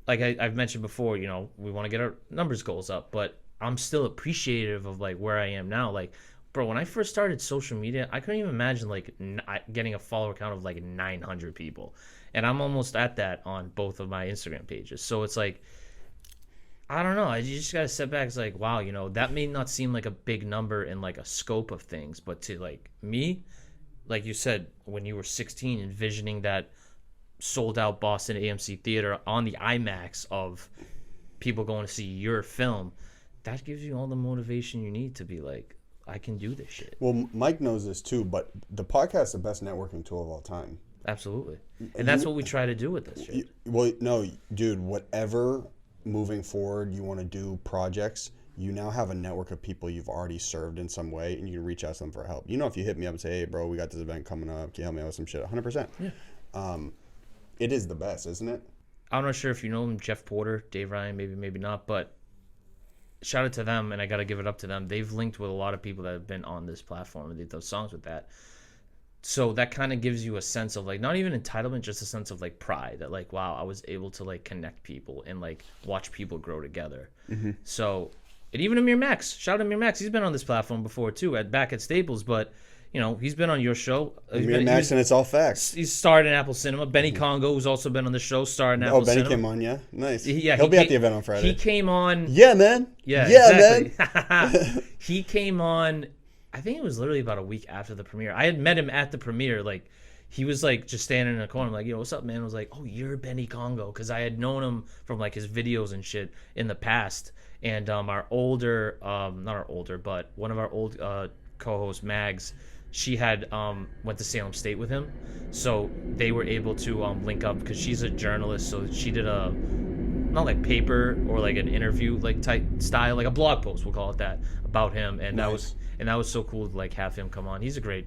like I've mentioned before, we want to get our numbers goals up, but I'm still appreciative of like where I am now. Like, bro, when I first started social media, I couldn't even imagine like getting a follower count of like 900 people, and I'm almost at that on both of my Instagram pages. So it's like, I don't know. You just gotta step back. It's like, wow, that may not seem like a big number in like a scope of things, but to like me, like you said, when you were 16, envisioning that sold out Boston AMC Theater on the IMAX of people going to see your film, that gives you all the motivation you need to be like, I can do this shit. Well, Mike knows this too, but the podcast is the best networking tool of all time. Absolutely. And that's what we try to do with this shit. Well, no, dude, whatever moving forward you want to do projects, you now have a network of people you've already served in some way, and you can reach out to them for help. If you hit me up and say, hey, bro, we got this event coming up. Can you help me out with some shit? 100%. Yeah. It is the best, isn't it? I'm not sure if you know him, Jeff Porter, Dave Ryan, maybe not, but shout out to them, and I got to give it up to them. They've linked with a lot of people that have been on this platform and did those songs with that. So that kind of gives you a sense of like, not even entitlement, just a sense of like pride that like, wow, I was able to like connect people and like watch people grow together. So, and even Amir Max, shout out Amir Max. He's been on this platform before too, back at Staples, but you know, he's been on your show. Amir Max, and it's all facts. He's starred in Apple Cinema. Benny Congo, who's also been on the show, starred in Apple Cinema. Oh, Benny came on, yeah? Nice. Yeah, He'll be at the event on Friday. He came on. Yeah, man. Yeah, exactly. man. He came on, I think it was literally about a week after the premiere. I had met him at the premiere. Like, he was like just standing in a corner. I'm like, yo, what's up, man? I was like, oh, you're Benny Congo. Because I had known him from like his videos and shit in the past. And our older, not our older, but one of our old co-hosts, Mags, she had went to Salem State with him, so they were able to link up because she's a journalist. So she did a not like paper or like an interview like type style, like a blog post, we'll call it that, about him, and Nice. that was so cool to like have him come on. He's a great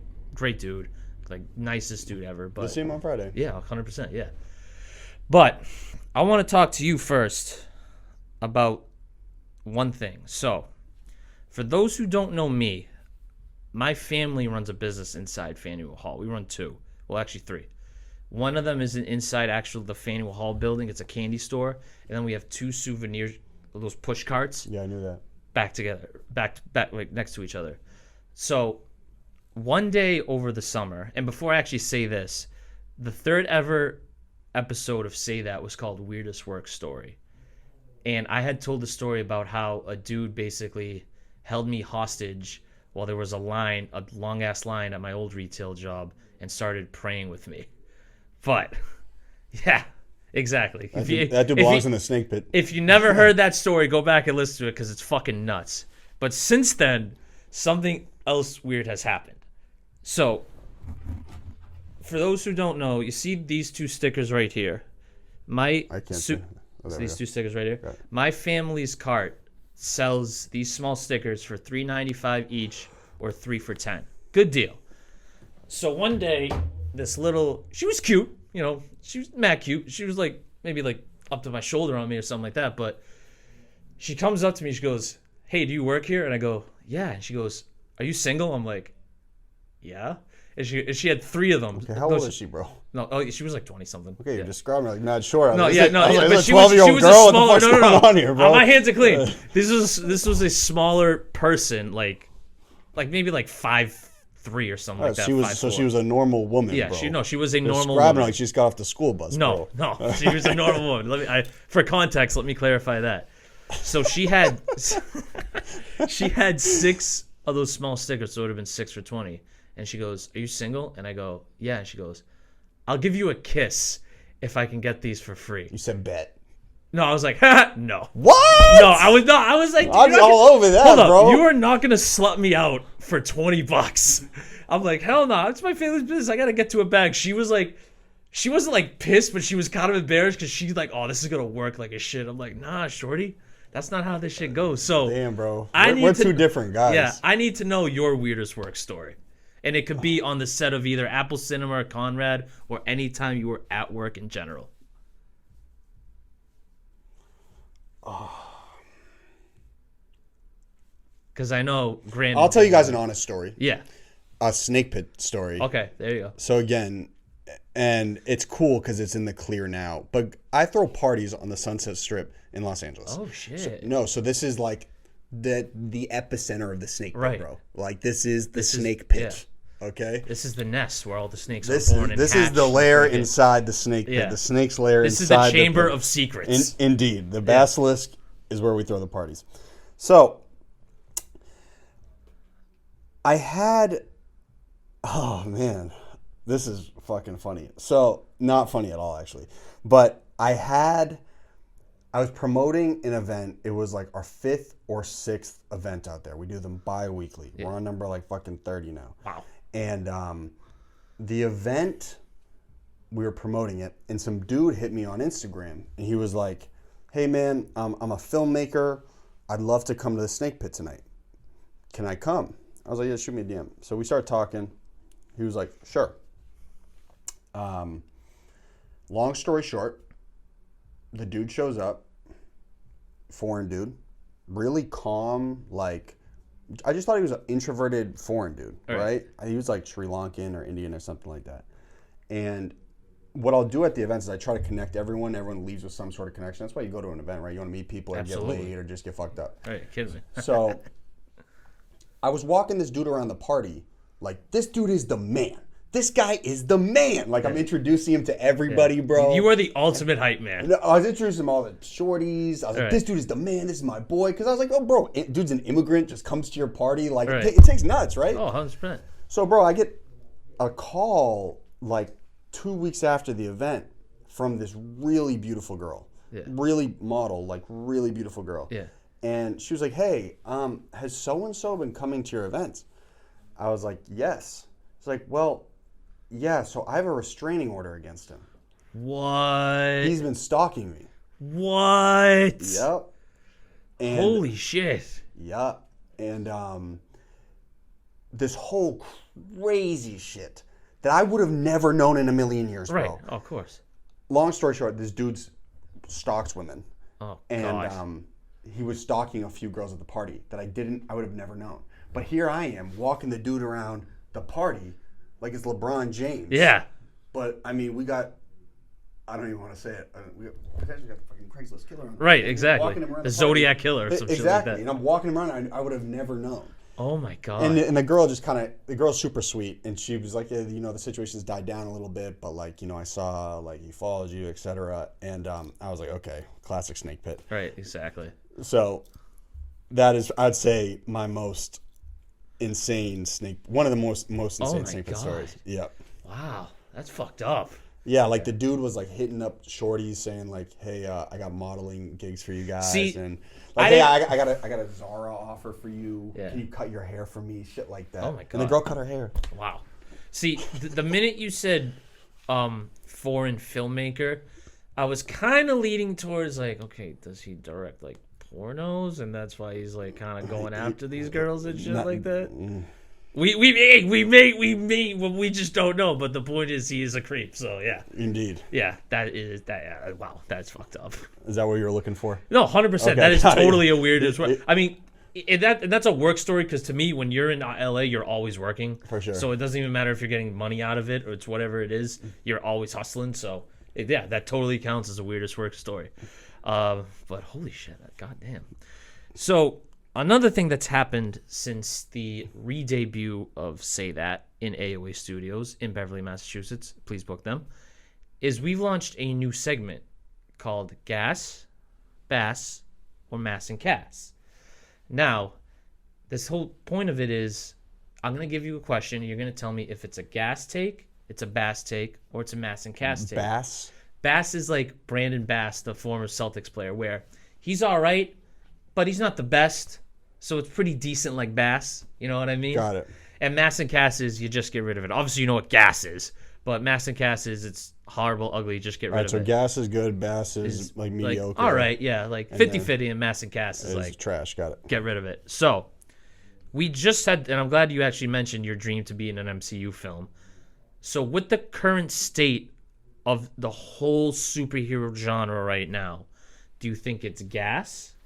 dude, like nicest dude ever. But We'll see him on Friday. yeah, 100%, yeah. But I want to talk to you first about one thing. So, for those who don't know me, my family runs a business inside Faneuil Hall. We run two. Well, actually three. One of them is inside the Faneuil Hall building. It's a candy store. And then we have two souvenir, those push carts. Yeah, I knew that. Back together, back like next to each other. So one day over the summer, and before I actually say this, the third ever episode of Say That was called Weirdest Work Story. And I had told the story about how a dude basically held me hostage while there was a long-ass line at my old retail job, and started praying with me. But, yeah, exactly. That dude belongs in the snake pit. If you never heard that story, go back and listen to it because it's fucking nuts. But since then, something else weird has happened. So, for those who don't know, you see these two stickers right here. I can't see. These two stickers right here. Right. My family's cart sells these small stickers for $3.95 each or 3 for $10. Good deal. So one day, she was cute, you know, she was mad cute. She was like maybe like up to my shoulder on me or something like that. But she comes up to me, she goes, "Hey, do you work here?" And I go, "Yeah." And she goes, "Are you single?" I'm like, "Yeah." And she had 3 of them. Okay, how old is she, bro? No, she was like 20 something. Okay, you're describing her like mad short. No, yeah, no, yeah, but she was 12-year-old a girl. smaller. What the fuck's going on here, bro? My hands are clean. This was a smaller person, like maybe like 5'3" or something like that. She was 5'4". she was a normal woman. Yeah, bro. she was a You're normal describing woman. her like she just got off the school bus. No, bro. no, she was a normal woman. For context, let me clarify that. So she had 6 of those small stickers, so it would have been 6 for 20. And she goes, "Are you single?" And I go, "Yeah." And she goes, "I'll give you a kiss if I can get these for free." You said bet. No, I was like, "Ha, no." What? No, I was not. I was like, I'm "You're not all over that, hold up, bro. you are not gonna slut me out for $20." I'm like, hell no, it's my family's business. I gotta get to a bag. She was like, she wasn't like pissed, but she was kind of embarrassed because she's like, "Oh, this is gonna work like a shit." I'm like, "Nah, shorty, that's not how this shit goes." So Damn, bro. we're two different guys. Yeah, I need to know your weirdest work story. And it could be on the set of either Apple Cinema or Conrad, or anytime you were at work in general. Because I know, granted. I'll tell you guys an honest story. Yeah. A snake pit story. Okay, there you go. So again, and it's cool because it's in the clear now. But I throw parties on the Sunset Strip in Los Angeles. Oh shit. So this is like the epicenter of the snake pit, Right. bro. Like this is the This is- snake pit. yeah. Okay. This is the nest where all the snakes This are born and is the hatch. lair Like it- inside the snake pit. Yeah. The snake's lair This is inside the chamber pit. of secrets. Indeed, the basilisk is where we throw the parties. So I had, oh man, this is fucking funny. So not funny at all actually, but I was promoting an event. It was like our 5th or 6th event out there. We do them bi-weekly. We're on number like fucking 30 now. Wow. And the event, we were promoting it, and some dude hit me on Instagram, and he was like, "Hey man, I'm a filmmaker. I'd love to come to the snake pit tonight. Can I come?" I was like, "Yeah, shoot me a DM." So we started talking. He was like, "Sure." Long story short, the dude shows up, foreign dude, really calm, like, I just thought he was an introverted foreign dude, right? He was like Sri Lankan or Indian or something like that. And what I'll do at the events is I try to connect everyone. Everyone leaves with some sort of connection. That's why you go to an event, right? You want to meet people or get laid or just get fucked up. Right, kidding me. So I was walking this dude around the party, like, this dude is the man. This guy is the man. Like, I'm introducing him to everybody, bro. You are the ultimate hype man. I was introducing him all the shorties. I was like, this dude is the man. This is my boy. Because I was like, oh, bro, dude's an immigrant, just comes to your party. Like, it takes nuts, right? Oh, 100%. So, bro, I get a call, like, 2 weeks after the event from this really beautiful girl. Yeah. Really model, like, really beautiful girl. Yeah. And she was like, hey, has so-and-so been coming to your events? I was like, yes. It's like, well, yeah, so I have a restraining order against him. What? He's been stalking me. What? Yep. And, holy shit. Yep. And this whole crazy shit that I would have never known in a million years, bro. Right, oh, of course. Long story short, this dude stalks women. Oh, and, God. He was stalking a few girls at the party that I would have never known. But here I am, walking the dude around the party like it's LeBron James. Yeah. But, I mean, I don't even want to say it. We potentially got the fucking Craigslist killer on. Right, exactly. The Zodiac killer or some shit like that. Exactly. And I'm walking him around, I would have never known. Oh, my God. And the girl the girl's super sweet. And she was like, yeah, the situation's died down a little bit. But, like, I saw, like, he followed you, et cetera. And I was like, okay, classic snake pit. Right, exactly. So that is, I'd say, my most insane one of the most insane snake pit stories. Yep. Wow, that's fucked up. Yeah, like the dude was like hitting up shorties saying like, hey, I got modeling gigs for you guys. And like, hey, I got a Zara offer for you. Yeah. Can you cut your hair for me? Shit like that. Oh my God. And the girl cut her hair. Wow. See, the minute you said foreign filmmaker, I was kind of leading towards like, okay, does he direct like pornos, and that's why he's like kind of going after these girls and shit like that. We just don't know. But the point is, he is a creep. So yeah, indeed, yeah, that is that. Yeah, wow, that's fucked up. Is that what you were looking for? No, 100%. That is totally a weird. I mean, that's a work story because to me, when you're in LA, you're always working. For sure. So it doesn't even matter if you're getting money out of it or it's whatever it is. You're always hustling. So yeah, that totally counts as the weirdest work story. But holy shit, goddamn. So another thing that's happened since the re-debut of Say That in AOA Studios in Beverly, Massachusetts, please book them, is we've launched a new segment called Gas, Bass, or Mass and Cass. Now, this whole point of it is I'm going to give you a question. And you're going to tell me if it's a gas take, it's a bass take, or it's a Mass and Cass take. Bass? Bass is like Brandon Bass, the former Celtics player, where he's all right, but he's not the best. So it's pretty decent like Bass. You know what I mean? Got it. And Mass and Cass is you just get rid of it. Obviously, you know what gas is. But Mass and Cass is it's horrible, ugly, just get rid of it. All right, so gas is good, Bass is like mediocre. All right, yeah, like 50-50 and Mass and Cass is like trash, got it. Get rid of it. So we just had, and I'm glad you actually mentioned your dream to be in an MCU film. So with the current state of the whole superhero genre right now, do you think it's Gas,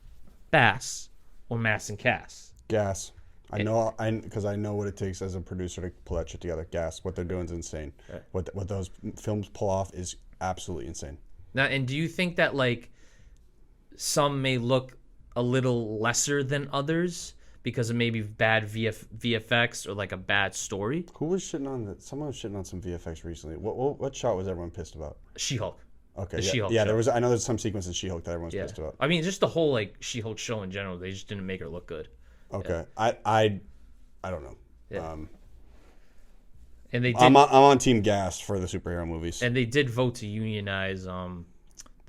Bass, or Mass and Cass? Gas. Because I know what it takes as a producer to pull that shit together. Gas. What they're doing is insane. Right. What those films pull off is absolutely insane. Now, and do you think that like some may look a little lesser than others because of maybe bad VFX or like a bad story? Who was shitting on that? Someone was shitting on some VFX recently. What shot was everyone pissed about? She-Hulk. Okay. The She-Hulk yeah, show. there was. I know there's some sequence in She-Hulk that everyone's pissed about. I mean, just the whole like She-Hulk show in general. They just didn't make her look good. Okay. Yeah. I don't know. Yeah. And they did, I'm on Team Gas for the superhero movies. And they did vote to unionize the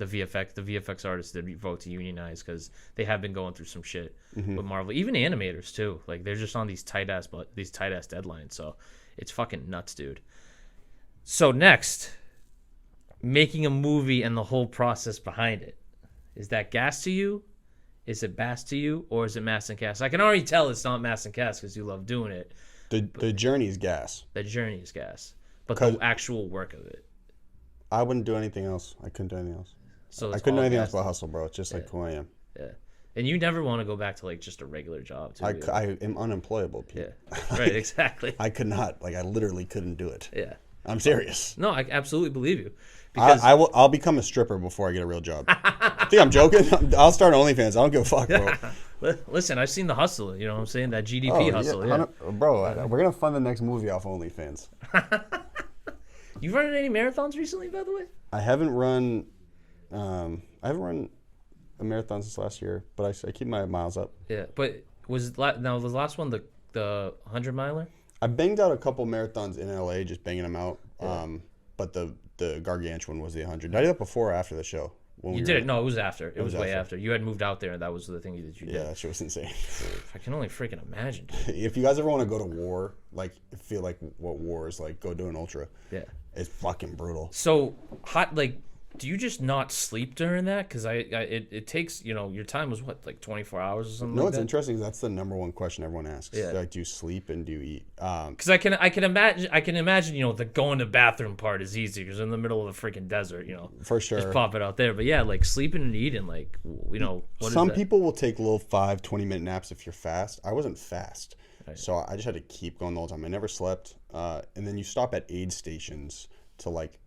VFX. The VFX artists did vote to unionize because they have been going through some shit with Marvel. Even animators too. Like they're just on these tight ass deadlines. So it's fucking nuts, dude. So next, making a movie and the whole process behind it. Is that Gas to you? Is it Bass to you, or is it Mass and Cass? I can already tell it's not Mass and Cass because you love doing it. The journey is Gas. The journey is Gas, but the actual work of it. I wouldn't do anything else. I couldn't do anything else. So I couldn't do anything else but hustle, bro. It's just like who I am. Yeah. And you never want to go back to like just a regular job, too. I am unemployable, Pete. Yeah. Right. Exactly. I could not. Like, I literally couldn't do it. Yeah. I'm serious. No, I absolutely believe you. Because I'll become a stripper before I get a real job. Think I'm joking? I'll start OnlyFans. I don't give a fuck, bro. Listen, I've seen the hustle. You know what I'm saying? That GDP hustle. Yeah. Bro, we're gonna fund the next movie off OnlyFans. You running any marathons recently, by the way? I haven't run a marathon since last year, but I keep my miles up. Yeah, but was the last one the 100-miler? I banged out a couple marathons in LA, just banging them out. Yeah. But the gargantuan was the 100. Did I do that before or after the show? You did it. No, it was after. It was way after. You had moved out there, and that was the thing that you did. Yeah, that shit was insane. I can only freaking imagine, dude. If you guys ever want to go to war, like feel like what war is like, go do an ultra. Yeah, it's fucking brutal. So do you just not sleep during that? Because it takes, your time was what, like 24 hours or something. No, like it's that? interesting. That's the number one question everyone asks. Yeah. Like, do you sleep and do you eat? Because I can imagine, the going to bathroom part is easy because in the middle of the freaking desert, for sure, just pop it out there. But yeah, like sleeping and eating, like, what some is that? people will take little 5-20-minute naps if you're fast. I wasn't fast, right. So I just had to keep going the whole time. I never slept. And then you stop at aid stations to like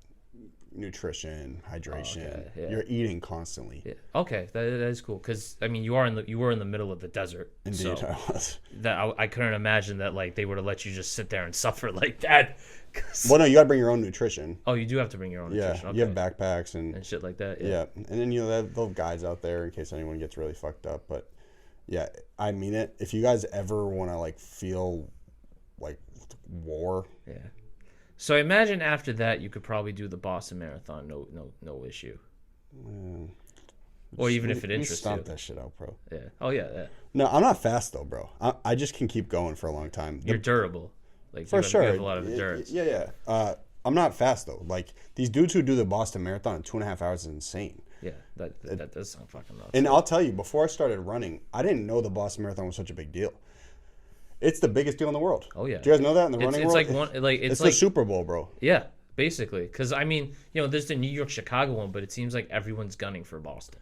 nutrition, hydration. Okay, yeah. You're eating constantly. Yeah. Okay, that is cool because I mean you were in the middle of the desert. Indeed, so I was. That I couldn't imagine that like they would have let you just sit there and suffer like that. Well, no, you got to bring your own nutrition. Oh, you do have to bring your own nutrition. Yeah, okay. you have backpacks and shit like that. Yeah, and then they'll have guides out there in case anyone gets really fucked up. But yeah, I mean it. If you guys ever want to like feel like war, yeah. So I imagine after that you could probably do the Boston Marathon, no issue. Or even if it interests you. Stomp that shit out, bro. Yeah. Oh yeah, yeah. No, I'm not fast though, bro. I just can keep going for a long time. You're durable. Like for sure. You have a lot of endurance. Yeah. I'm not fast though. Like these dudes who do the Boston Marathon in 2.5 hours is insane. Yeah, that does sound fucking nuts. And I'll tell you, before I started running, I didn't know the Boston Marathon was such a big deal. It's the biggest deal in the world. Oh yeah. Do you guys know that in the running world? It's like the Super Bowl, bro. Yeah, basically. Because I mean, there's the New York, Chicago one, but it seems like everyone's gunning for Boston.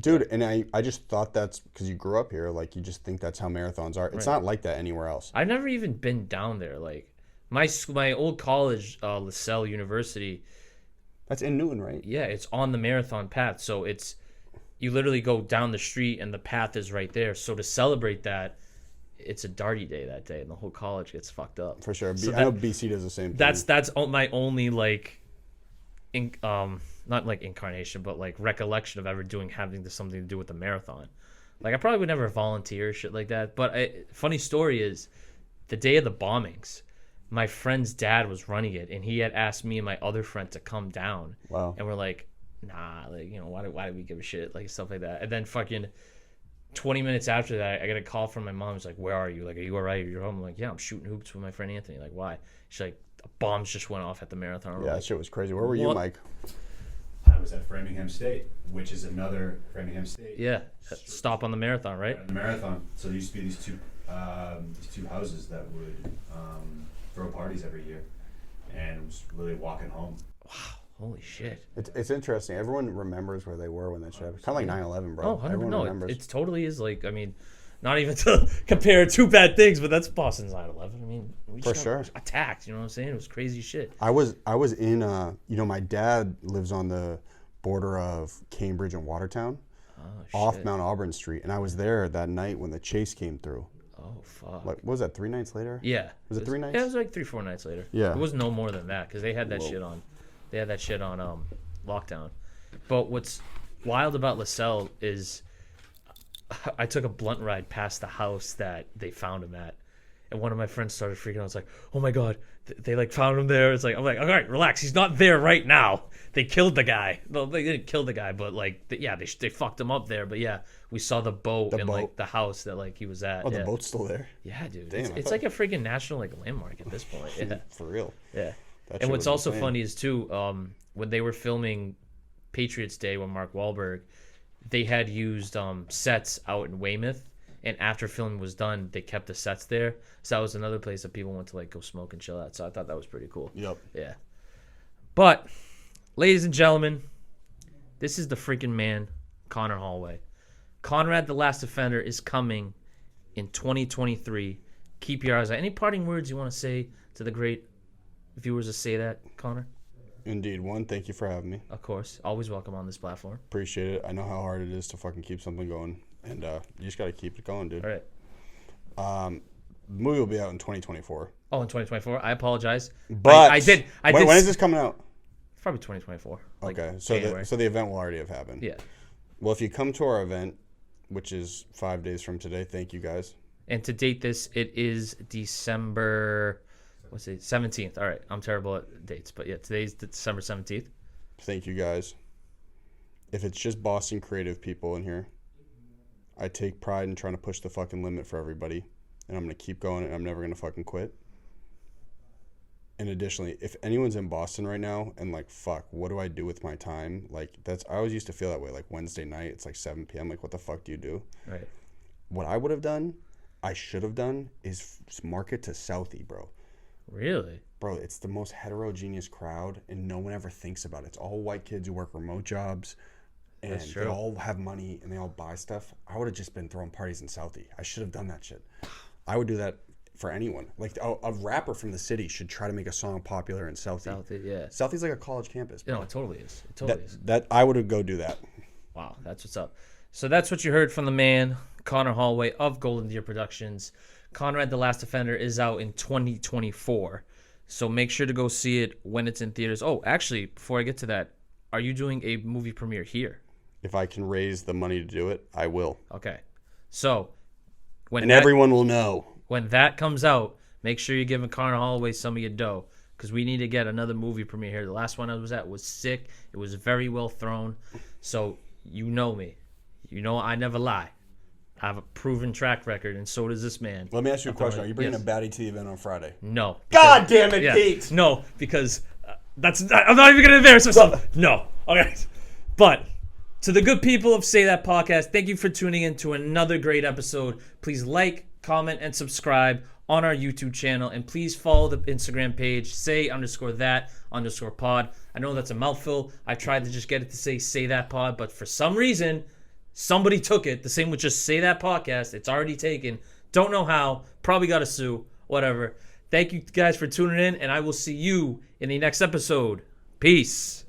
Dude, and I just thought that's because you grew up here. Like you just think that's how marathons are. It's not like that anywhere else. I've never even been down there. Like my old college, LaSalle University. That's in Newton, right? Yeah, it's on the marathon path. So you literally go down the street and the path is right there. So to celebrate that, it's a darty day that day, and the whole college gets fucked up. For sure. So I know BC does the same thing. That's my only like, not like incarnation, but like recollection of ever having something to do with the marathon. Like I probably would never volunteer or shit like that. But funny story is, the day of the bombings, my friend's dad was running it, and he had asked me and my other friend to come down. Wow. And we're like, nah, like why do we give a shit, like stuff like that. And then fucking 20 minutes after that, I got a call from my mom. She's like, where are you? Like, are you all right? Are you home? I'm like, yeah, I'm shooting hoops with my friend Anthony. Like, why? She's like, bombs just went off at the marathon. Yeah, that shit was crazy. Where were you, Mike? I was at Framingham State, which is another Framingham State. Yeah, stop on the marathon, right? On the marathon. So there used to be these two houses that would throw parties every year, and it was literally walking home. Wow. Holy shit. It's interesting. Everyone remembers where they were when that shit happened. Kind of like 9/11, bro. Oh, 100%. Everyone remembers. It totally is like, I mean, not even to compare two bad things, but that's Boston's 9/11. I mean, we just got attacked, you know what I'm saying? It was crazy shit. I was in, my dad lives on the border of Cambridge and Watertown, off Mount Auburn Street, and I was there that night when the chase came through. Oh, fuck. Like, what was that, 3 nights later? Yeah. Was it 3 nights? Yeah, it was like 3-4 nights later. Yeah. It was no more than that, because they had that shit on. They had that shit on lockdown. But what's wild about LaSalle is I took a blunt ride past the house that they found him at, and one of my friends started freaking out. I was like, oh my God, they like found him there. I'm like, all right, relax. He's not there right now. They killed the guy. Well, they didn't kill the guy, but like, they fucked him up there. But yeah, we saw the boat and like the house that like he was at. Oh, the boat's still there? Yeah, dude. Damn, it's like a freaking national like landmark at this point. Yeah. For real. Yeah. And what's also funny is too, when they were filming Patriots Day with Mark Wahlberg, they had used sets out in Weymouth, and after filming was done, they kept the sets there. So that was another place that people went to like go smoke and chill at. So I thought that was pretty cool. Yep. Yeah. But, ladies and gentlemen, this is the freaking man, Conor Holway. Conrad the Last Defender is coming in 2023. Keep your eyes out. Any parting words you want to say to the great viewers to say that, Connor? Indeed. One, thank you for having me. Of course. Always welcome on this platform. Appreciate it. I know how hard it is to fucking keep something going. And you just got to keep it going, dude. All right. The movie will be out in 2024. Oh, in 2024? I apologize. But I did. When is this coming out? Probably 2024. Like Okay. So January. the event will already have happened. Yeah. Well, if you come to our event, which is 5 days from today, thank you guys. And to date this, it is December, 17th. All right. I'm terrible at dates. But yeah, today's December 17th. Thank you guys. If it's just Boston creative people in here, I take pride in trying to push the fucking limit for everybody. And I'm going to keep going and I'm never going to fucking quit. And additionally, if anyone's in Boston right now and like, fuck, what do I do with my time? Like, I always used to feel that way. Like Wednesday night, it's like 7 p.m. Like, what the fuck do you do? Right. What I would have done, I should have done, is market to Southie, bro. Really? Bro, it's the most heterogeneous crowd and no one ever thinks about it. It's all white kids who work remote jobs and That's true. they all have money and they all buy stuff. I would have just been throwing parties in Southie. I should have done that shit. I would do that for anyone. Like a rapper from the city should try to make a song popular in Southie. Southie, yeah. Southie's like a college campus, bro. No, it totally is. It totally is. That I would go do that. Wow, that's what's up. So that's what you heard from the man, Conor Holway of Golden Deer Productions. Conrad the Last Defender is out in 2024. So make sure to go see it when it's in theaters. Oh, actually, before I get to that, are you doing a movie premiere here? If I can raise the money to do it, I will. Okay. So and everyone will know. When that comes out, make sure you're giving Conor Holloway some of your dough because we need to get another movie premiere here. The last one I was at was sick. It was very well thrown. So you know me. You know I never lie. I have a proven track record, and so does this man. Let me ask you a question. Are you bringing Yes. a baddie to the event on Friday? No. God damn it, Yeah. Pete! No, because I'm not even going to embarrass myself. No. Okay. But to the good people of Say That Podcast, thank you for tuning in to another great episode. Please like, comment, and subscribe on our YouTube channel. And please follow the Instagram page, say_that_pod. I know that's a mouthful. I tried to just get it to say that pod, but for some reason, somebody took it. The same with just Say That Podcast. It's already taken. Don't know how. Probably got to sue. Whatever. Thank you guys for tuning in, and I will see you in the next episode. Peace.